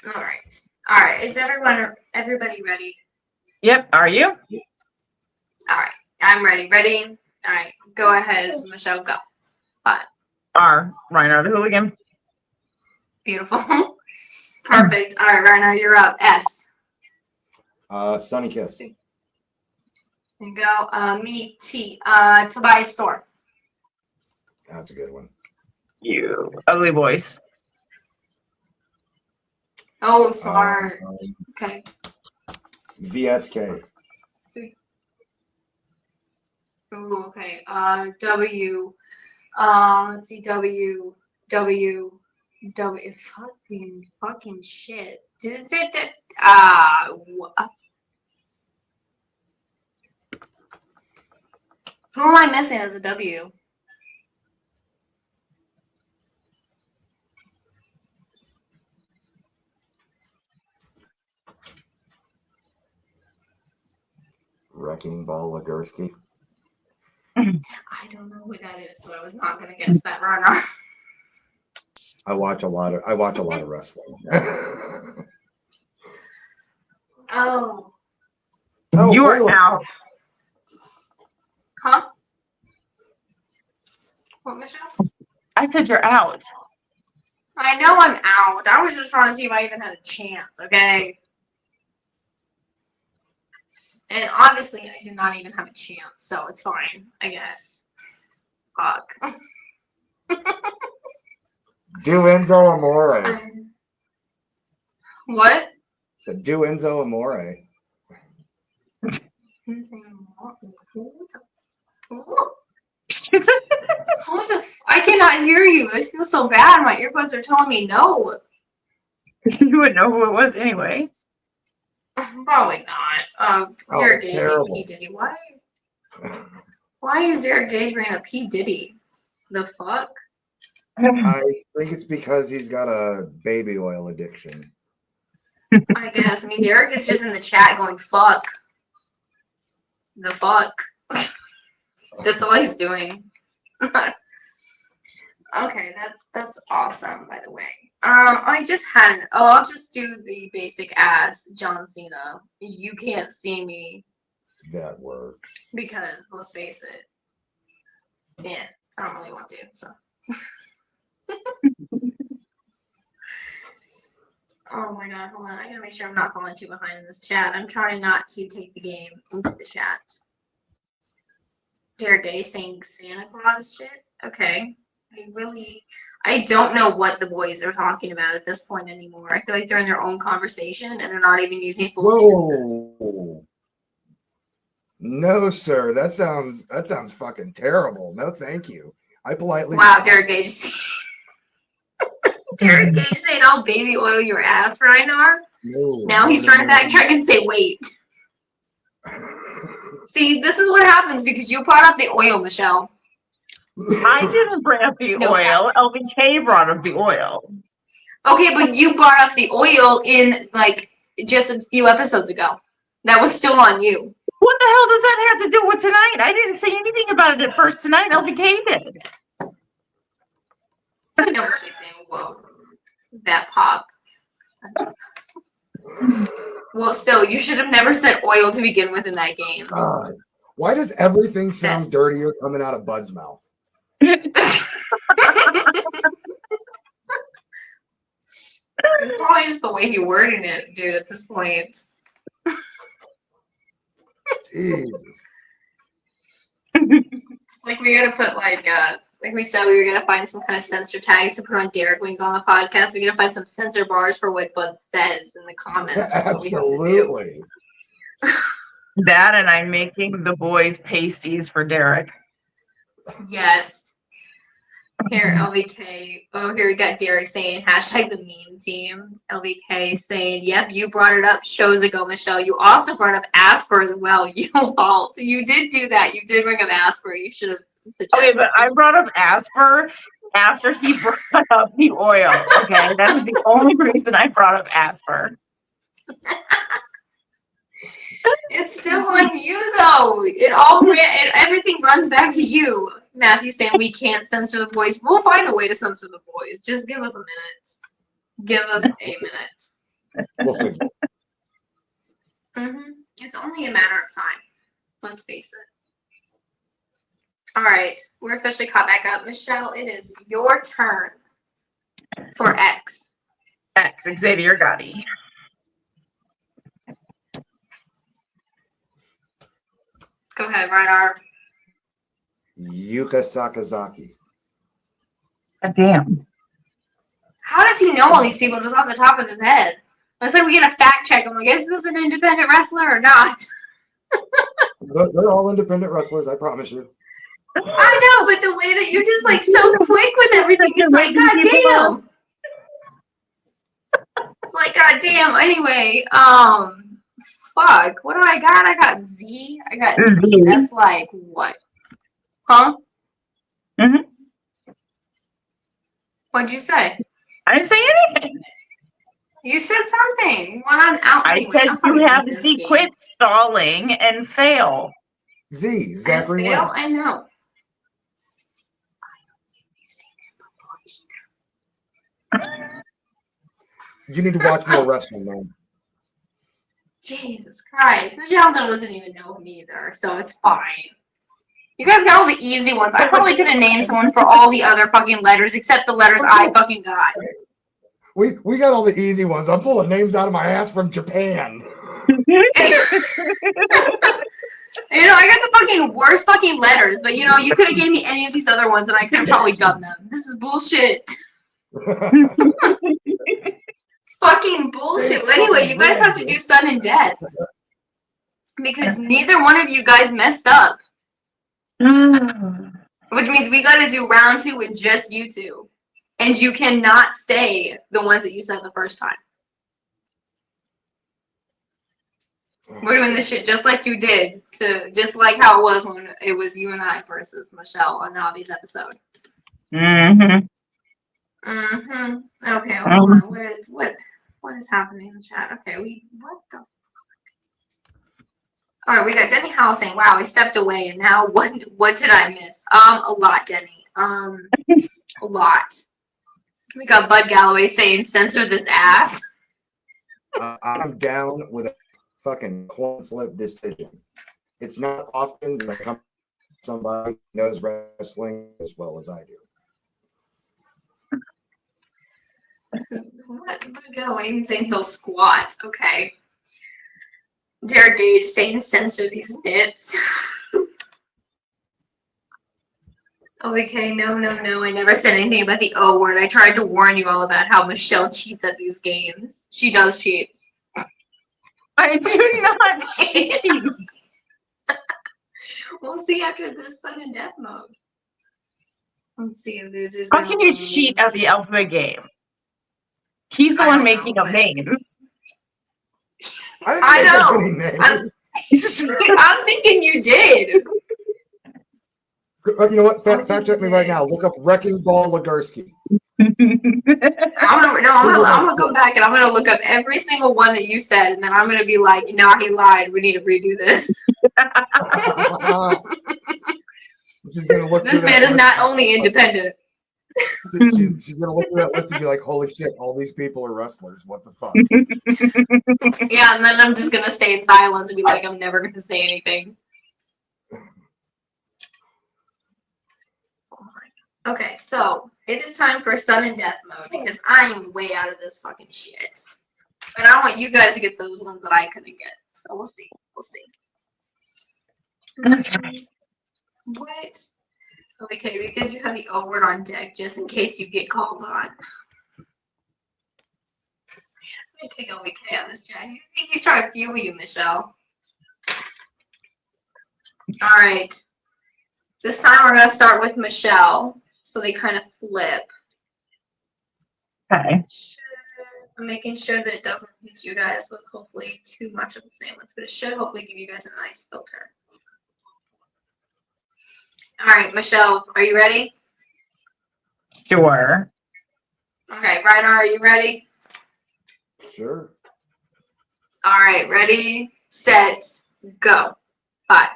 All right. Is everybody ready? yep. Are you? All right, I'm ready. Ready? All right, go ahead, Michelle. Go. R. Rynar the Hooligan. Beautiful. Perfect. All right, Rynar, you're up. S. Sunny Kiss. There you go. Me, T. Tobias Store. That's a good one. You. Ugly Voice. Oh, smart. Okay. VSK. Ooh, okay. W. Let's see. W. Fucking shit. Who am I missing as a W? Wrecking Ball Legursky. I don't know who that is, so I was not gonna guess that runner. I watch a lot of wrestling. Oh. Oh, You Layla. are out. Huh? What, Michelle? I said you're out. I know I'm out. I was just trying to see if I even had a chance, okay? And obviously, I did not even have a chance, so it's fine, I guess. Fuck. Do Enzo Amore. What? Do Enzo Amore. I cannot hear you. It feels so bad. My earbuds are telling me no. You would know who it was anyway. Probably not. Oh, Derek that's Gage terrible. P. Diddy. Why is Derek Gage bringing up P. Diddy? The fuck? I think it's because he's got a baby oil addiction. I guess. I mean, Derek is just in the chat going, fuck. The fuck. That's all he's doing. Okay, that's awesome, by the way. I just had I'll just do the basic ass John Cena. You can't see me That works. because let's face it. Yeah, I don't really want to, so. Oh my god, hold on. I gotta make sure I'm not falling too behind in this chat. I'm trying not to take the game into the chat. Derek Day saying Santa Claus shit? Okay. I don't know what the boys are talking about at this point anymore. I feel like they're in their own conversation and they're not even using full sentences. Whoa. No, sir. That sounds fucking terrible. No, thank you. I politely. Wow, Derek Gage. Derek Gage saying I'll baby oil your ass, Rynar. No, Now he's trying to backtrack and say wait. See, this is what happens because you brought up the oil, Michelle. I didn't bring up the oil. LBK brought up the oil. Okay, but you brought up the oil in like just a few episodes ago. That was still on you. What the hell does that have to do with tonight? I didn't say anything about it at first tonight. LBK did. Nobody saying whoa. That pop. Well, still, you should have never said oil to begin with in that game. God. Why does everything sound dirtier coming out of Bud's mouth? It's probably just the way he worded it, dude, at this point. Jesus. like we gotta put like we said, we were gonna find some kind of censor tags to put on Derek when he's on the podcast. We're gonna find some censor bars for what Bud says in the comments. Absolutely. That and I'm making the boys pasties for Derek. Yes. Here, LVK. Oh, here we got Derek saying hashtag the meme team. LVK saying, yep, you brought it up shows ago, Michelle. You also brought up Asper as well. You fault. You did do that. You did bring up Asper. You should have suggested. Okay, but I brought up Asper after he brought up the oil. Okay, that was the only reason I brought up Asper. It's still on you, though. Everything runs back to you. Matthew saying we can't censor the boys. We'll find a way to censor the boys. Just give us a minute. Give us a minute. We'll figure it. It's only a matter of time. Let's face it. All right, we're officially caught back up. Michelle, it is your turn for X. X, Xavier Gotti. Go ahead, Rynar. Yuka Sakazaki. God damn. How does he know all these people just off the top of his head? I said we get a fact check. I'm like, is this an independent wrestler or not? They're all independent wrestlers, I promise you. I know, but the way that you're just like so quick with everything, it's like, god damn. It's like, god damn. Anyway, fuck. What do I got? I got Z. I got Z. That's like what? Huh? What'd you say? I didn't say anything. You said something. You went on out. I said you have Z quit stalling and fail. Z, Zachary fail? Wentz. I know. You need to watch more wrestling, man. Jesus Christ. Michelle doesn't even know him either, so it's fine. You guys got all the easy ones. I probably could have named someone for all the other fucking letters except the letters I fucking got. We got all the easy ones. I'm pulling names out of my ass from Japan. You know, I got the fucking worst fucking letters, but you know, you could have gave me any of these other ones and I could have probably done them. This is bullshit. Fucking bullshit. Well, anyway, you guys have to do sudden and death. Because neither one of you guys messed up. Which means we gotta do round 2 with just you two. And you cannot say the ones that you said the first time. We're doing this shit just like you did, just like how it was when it was you and I versus Michelle on Navi's episode. Okay, hold on. What is happening in the chat? Okay, what the fuck? Alright, we got Denny Howell saying, wow, I stepped away and now what did I miss? A lot, Denny. A lot. We got Bud Galloway saying, censor this ass. I'm down with a fucking coin flip decision. It's not often that I come to somebody who knows wrestling as well as I do. What? Bud Galloway saying he'll squat. Okay. Derek Gage saying, censor these nips. Okay, no, I never said anything about the O word. I tried to warn you all about how Michelle cheats at these games. She does cheat. I do not cheat. We'll see after this sudden death mode. Let's see if losers. How can you cheat at the alphabet game? He's the one making up names. I know. I'm thinking you did. You know what? Fact check me right now. Look up Wrecking Ball Legursky. I'm gonna go back and I'm gonna look up every single one that you said, and then I'm gonna be like, "No, he lied. We need to redo this." This man is not only independent. She's gonna look through that list and be like, "Holy shit! All these people are wrestlers. What the fuck?" Yeah, and then I'm just gonna stay in silence and be like, "I'm never gonna say anything." Okay, so it is time for sudden death mode because I am way out of this fucking shit. But I want you guys to get those ones that I couldn't get. So we'll see. What? Okay, because you have the O word on deck just in case you get called on. Let me take OVK on this chat. He's trying to fuel you, Michelle. All right. This time we're going to start with Michelle. So they kind of flip. Okay. I'm making sure that it doesn't hit you guys with hopefully too much of the same ones, but it should hopefully give you guys a nice filter. All right, Michelle, are you ready? Sure. Okay, Rynar, are you ready? Sure. All right, ready, set, go. 5.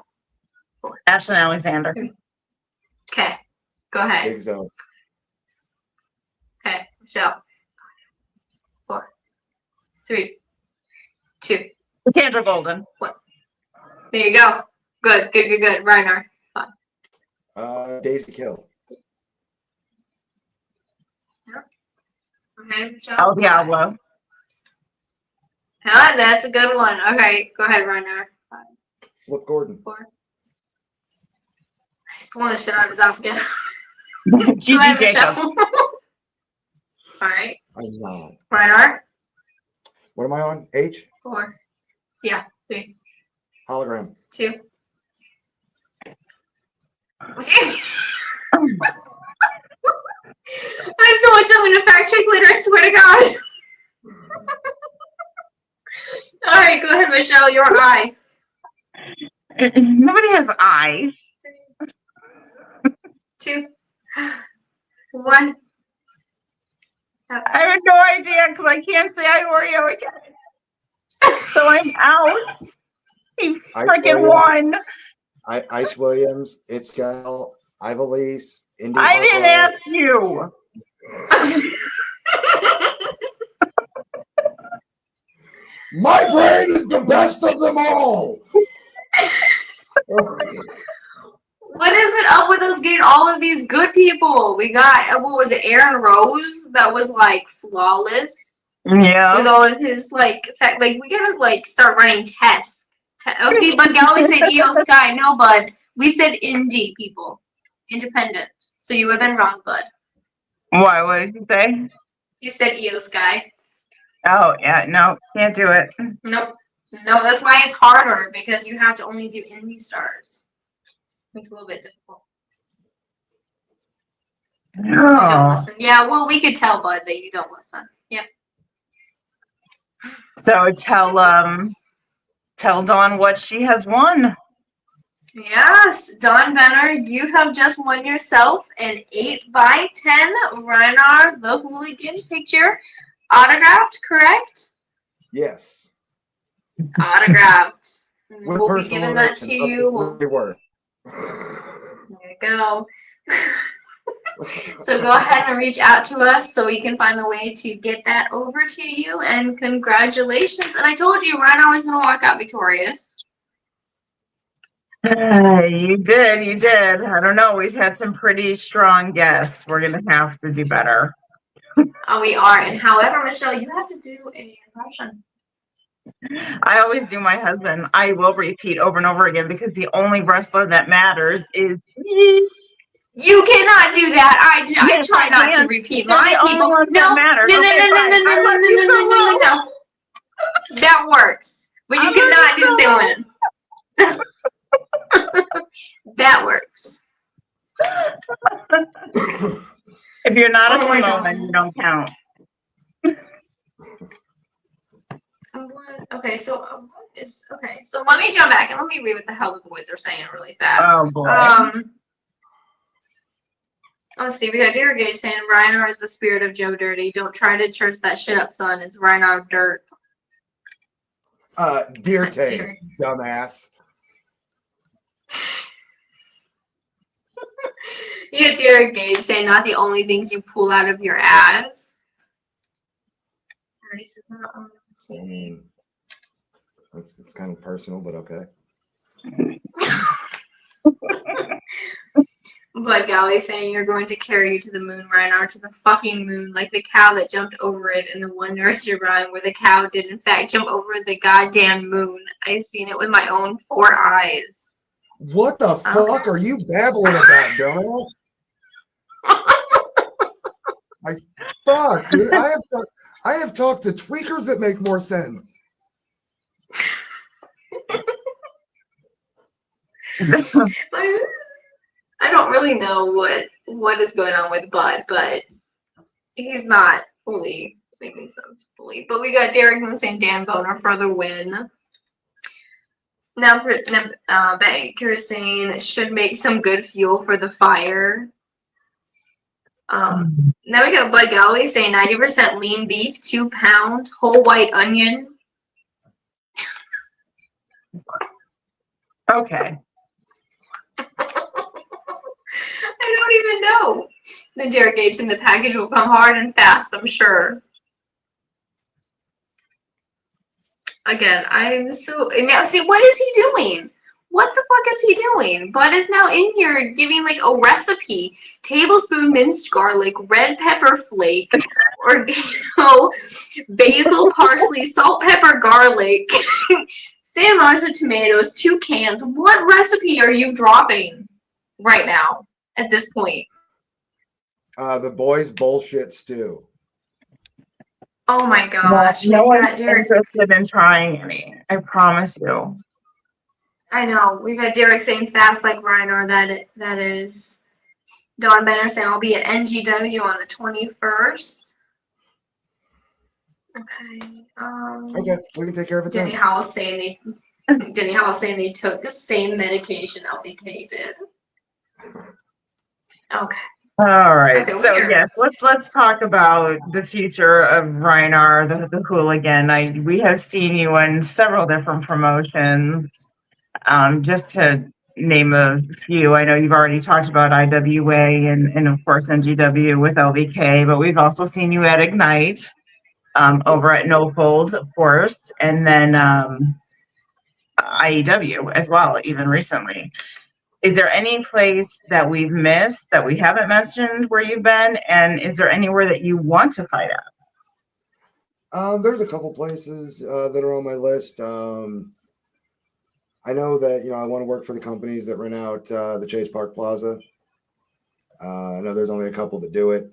Ashlyn Alexander. Okay, go ahead. Big zone. Okay, Michelle. 4, 3, 2. Sandra Golden. There you go. Good. Rynar. Daisy Kill. Go ahead, Michelle. El Diablo. That's a good one. Okay, go ahead, Rynar. 5, Flip Gordon. 4. He's pulling the shit out of his ass again. Gigi Go ahead, Jacobs. Michelle. All right, I'm not. Rynar. What am I on? H? 4. Yeah, 3, Hologram. 2. I have so much I'm going to fact check later, I swear to God. All right, go ahead, Michelle. Your eye. Nobody has I. 2, 1. I have no idea because I can't say Iorio again. So I'm out. He freaking won. Ice Williams. Itzkel. Ivalise. Indy I didn't Harper. ask you. My brain is the best of them all. What is it up with us getting all of these good people? We got, what was it, Aaron Rose? That was like flawless. Yeah. With all of his like, we gotta like start running tests. Oh, see, Bud Galloway said EO Sky. No, Bud. We said indie people. Independent. So you would have been wrong, Bud. Why? What did you say? You said EO Sky. Oh, yeah. No, can't do it. Nope. No, that's why it's harder because you have to only do indie stars. Makes it a little bit difficult. You don't No. listen. Yeah, well, we could tell Bud that you don't listen. Yep. So tell Dawn what she has won. Yes, Dawn Benner, you have just won yourself an 8x10 Rynar the Hooligan picture. Autographed, correct? Yes. Autographed. With We'll be personal giving that notes to and you. updated word. There you go. So go ahead and reach out to us so we can find a way to get that over to you. And congratulations. And I told you, Rynar was going to walk out victorious. You did. I don't know. We've had some pretty strong guests. We're going to have to do better. Oh, we are. And however, Michelle, you have to do an impression. I always do my husband. I will repeat over and over again because the only wrestler that matters is me. You cannot do that. I Yes, try I not can. to repeat They're my the only people. ones No, that matter. no, no, Okay, no, no, fine. no, no, I no, love no, you no, so no, no, well. no. That works. But you I cannot do love the you same one. That works. If you're not a Oh my Samoan, God. you don't count. Okay, so what is okay? So let me jump back and let me read what the hell the boys are saying really fast. Oh boy. Let's see. We got Dear Gage saying Rynar is the spirit of Joe Dirty. Don't try to church that shit up, son. It's Rynar dirt. Dear Tay, dumbass. You got Derek Gage saying not the only things you pull out of your ass. I already said that. Let's I see. mean, it's kind of personal, but okay. Bud Galley saying you're going to carry you to the moon, Rynar, to the fucking moon, like the cow that jumped over it in the one nursery rhyme where the cow did in fact jump over the goddamn moon. I seen it with my own 4 eyes. What the fuck are you babbling about, dumbass? Fuck, dude. I have talked to tweakers that make more sense. I don't really know what is going on with Bud, but he's not fully making sense fully. But we got Derek and St. Dan Boner for the win. Now, Baker saying should make some good fuel for the fire. Now we got Bud Galloway saying 90% lean beef, 2 pound, whole white onion. Okay. I don't even know. The Derek Gates in the package will come hard and fast, I'm sure. Again, I'm so now see what is he doing? What the fuck is he doing? Bud is now in here giving like a recipe. Tablespoon minced garlic, red pepper flake, oregano, basil, parsley, salt, pepper, garlic, San Marzo tomatoes, 2 cans. What recipe are you dropping right now at this point? The boys bullshit stew. Oh my gosh. No we one's got Derek. interested in trying any. I promise you. I know. We got Derek saying fast like Rynar. That is. Don Benner saying I'll be at NGW on the 21st. Okay. Okay, we can take care of it Denny then. Howell saying they took the same medication LBK did. Okay. All right. Okay, So weird. yes, let's talk about the future of Rynar, the Hooligan. We have seen you in several different promotions. Just to name a few, I know you've already talked about IWA and of course NGW with LBK, but we've also seen you at Ignite, over at No Fold, of course, and then IEW as well, even recently. Is there any place that we've missed that we haven't mentioned where you've been? And is there anywhere that you want to fight at? There's a couple places that are on my list. I know that, I want to work for the companies that rent out the Chase Park Plaza. I know there's only a couple that do it.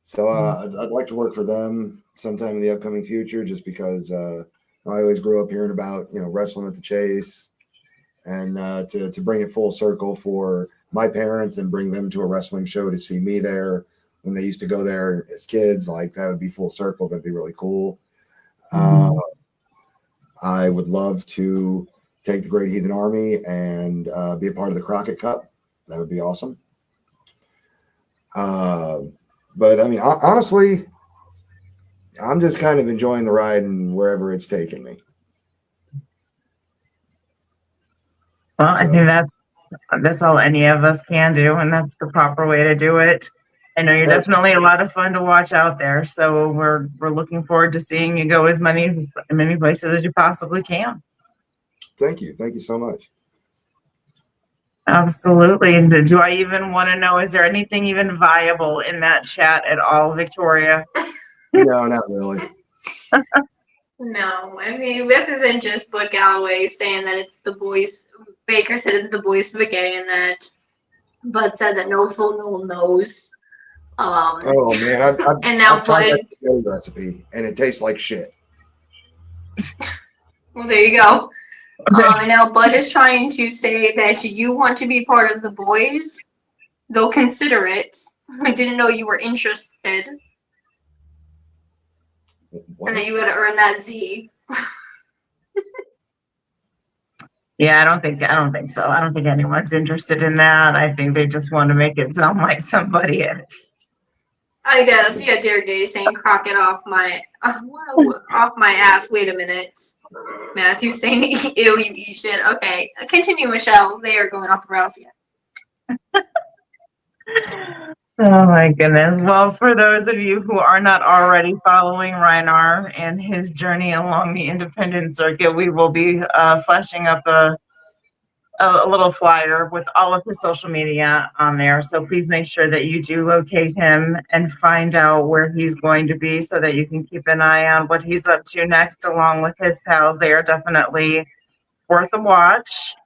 So I'd like to work for them sometime in the upcoming future, just because I always grew up hearing about, wrestling at the Chase. And to bring it full circle for my parents and bring them to a wrestling show to see me there when they used to go there as kids, like that would be full circle. That'd be really cool. I would love to take the Great Heathen Army and be a part of the Crockett Cup. That would be awesome. But I mean, honestly, I'm just kind of enjoying the ride and wherever it's taking me. Well, I think that's all any of us can do, and that's the proper way to do it. I know you're definitely a lot of fun to watch out there, so we're looking forward to seeing you go as many places as you possibly can. Thank you so much. Absolutely. And so do I even want to know, is there anything even viable in that chat at all, Victoria? No, not really. No, I mean, other than just Bud Galloway saying that it's the boys, Baker said it's the boys spaghetti, and that Bud said that no fool knows. Oh man, I've and now I've tried Bud. that spaghetti recipe and it tastes like shit. Well, there you go. And now Bud is trying to say that you want to be part of the boys. They'll consider it. I didn't know you were interested. What? And that you got to earn that Z. Yeah, I don't think so. I don't think anyone's interested in that. I think they just want to make it sound like somebody is. I guess. Yeah, Derek Day saying Crockett off my ass. Wait a minute. Matthew saying ew, you eat shit. Okay. Continue, Michelle. They are going off the rails again. Oh my goodness. Well, for those of you who are not already following Rynar and his journey along the independent circuit, we will be flashing up a little flyer with all of his social media on there. So please make sure that you do locate him and find out where he's going to be so that you can keep an eye on what he's up to next along with his pals. They are definitely worth a watch.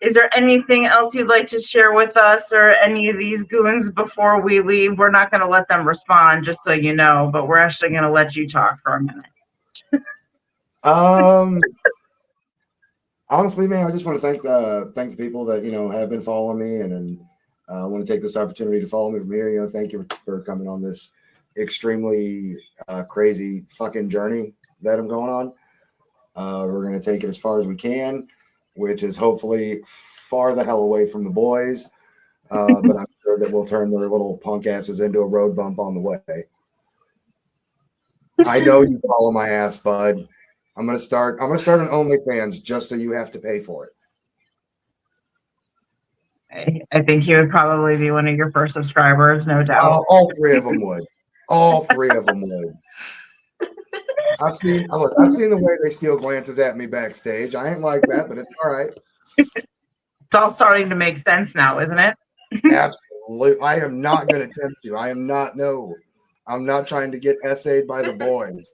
Is there anything else you'd like to share with us or any of these goons before we leave? We're not going to let them respond, just so you know, but we're actually going to let you talk for a minute. Honestly, man, I just want to thank the people that have been following me, and I want to take this opportunity to follow me from here. Thank you for coming on this extremely crazy fucking journey that I'm going on. We're going to take it as far as we can, which is hopefully far the hell away from the boys. But I'm sure that we'll turn their little punk asses into a road bump on the way. I know you follow my ass, bud. I'm gonna start an OnlyFans just so you have to pay for I think he would probably be one of your first subscribers, no doubt. All three of them would. All three of them would. I've seen the way they steal glances at me backstage. I ain't like that, but it's all right. It's all starting to make sense now, isn't it? Absolutely. I am not going to tempt you. I'm not trying to get essayed by the boys.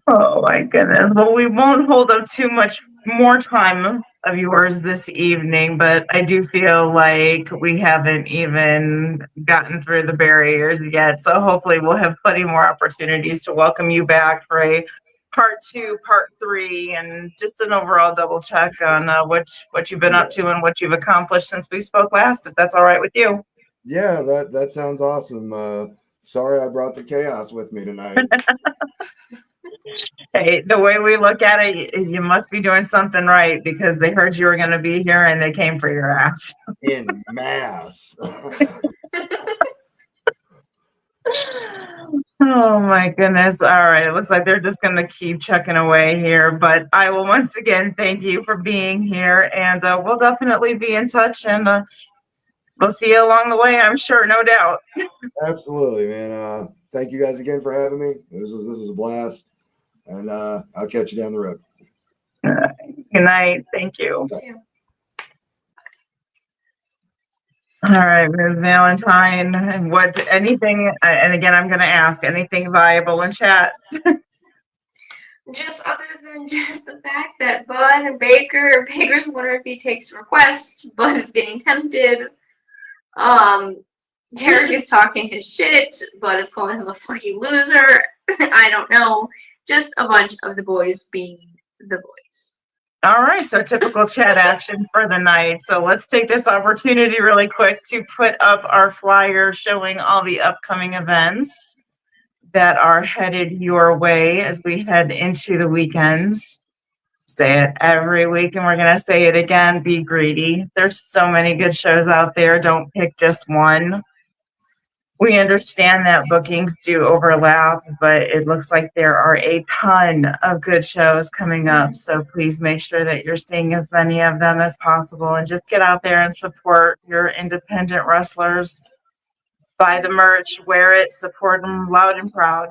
Oh my goodness. Well, we won't hold up too much more time of yours this evening, but I do feel like we haven't even gotten through the barriers yet. So hopefully we'll have plenty more opportunities to welcome you back for a part 2, part 3, and just an overall double check on what you've been up to and what you've accomplished since we spoke last, if that's all right with you. Yeah, that sounds awesome. Sorry I brought the chaos with me tonight. Hey, the way we look at it, you must be doing something right because they heard you were going to be here and they came for your ass. In mass. Oh my goodness. All right. It looks like they're just going to keep chucking away here. But I will once again thank you for being here. And we'll definitely be in touch. And we'll see you along the way, I'm sure. No doubt. Absolutely, man. Thank you guys again for having me. This was a blast. And I'll catch you down the road. Good night. Thank you. Thank you. All right, Ms. Valentine. And anything, and again, I'm going to ask anything viable in chat. Just other than just the fact that Bud and Baker's wondering if he takes requests. Bud is getting tempted. Derek is talking his shit. Bud is calling him a fucking loser. I don't know. Just a bunch of the boys being the boys. All right, so typical chat action for the night. So let's take this opportunity really quick to put up our flyer showing all the upcoming events that are headed your way as we head into the weekends. Say it every week, and we're going to say it again. Be greedy. There's so many good shows out there. Don't pick just one. We understand that bookings do overlap, but it looks like there are a ton of good shows coming up. So please make sure that you're seeing as many of them as possible and just get out there and support your independent wrestlers. Buy the merch, wear it, support them loud and proud.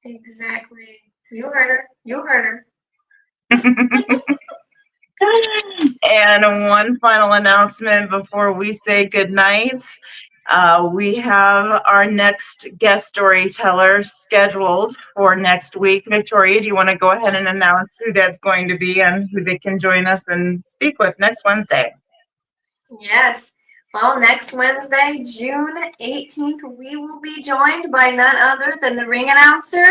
Exactly. You heard her. You heard her. And one final announcement before we say goodnight. We have our next guest storyteller scheduled for next week. Victoria, do you want to go ahead and announce who that's going to be and who they can join us and speak with next Wednesday? Yes. Well, next Wednesday, June 18th, we will be joined by none other than the ring announcer,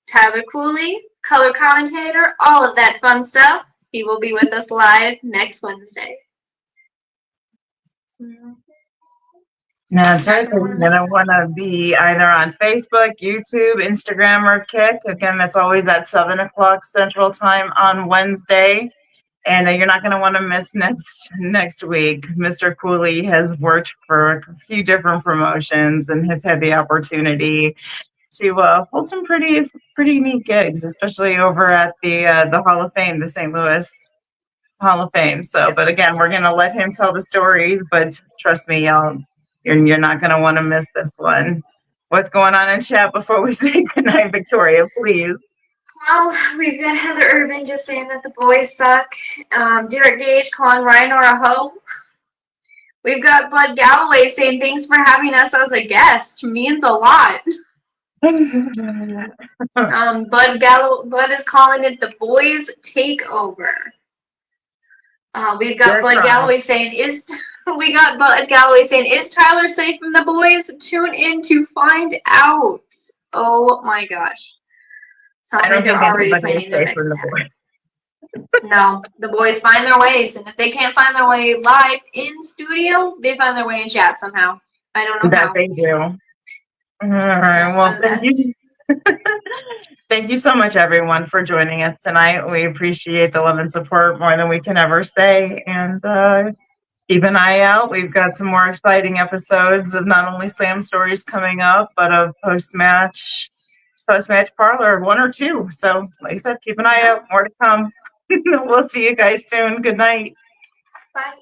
Tyler Cooley, color commentator, all of that fun stuff. He will be with us live next Wednesday. Now, you're going to want to be either on Facebook, YouTube, Instagram, or Kick. Again, that's always at 7 o'clock Central Time on Wednesday. And you're not going to want to miss next week. Mr. Cooley has worked for a few different promotions and has had the opportunity to hold some pretty neat gigs, especially over at the Hall of Fame, the St. Louis Hall of Fame. So, but again, we're going to let him tell the stories. But trust me, you're not going to want to miss this one. What's going on in chat before we say goodnight, Victoria, please? Well, we've got Heather Urban just saying that the boys suck. Derek Gage calling Rynar a hoe. We've got Bud Galloway saying thanks for having us as a guest. Means a lot. Bud is calling it the boys takeover. We've got They're Bud trying. Galloway saying, we got Bud Galloway saying, is Tyler safe from the boys? Tune in to find out. Oh my gosh. Sounds I don't like they're think already anybody is planning their safe from next the attack. boy. No, the boys find their ways, and if they can't find their way live in studio, they find their way in chat somehow. I don't know how. That they do. All right. Yes, Well, but thank you. Thank you so much, everyone, for joining us tonight. We appreciate the love and support more than we can ever say. And keep an eye out. We've got some more exciting episodes of not only Slam Stories coming up, but of post-match parlor, 1 or 2. So, like I said, keep an eye out. More to come. We'll see you guys soon. Good night. Bye.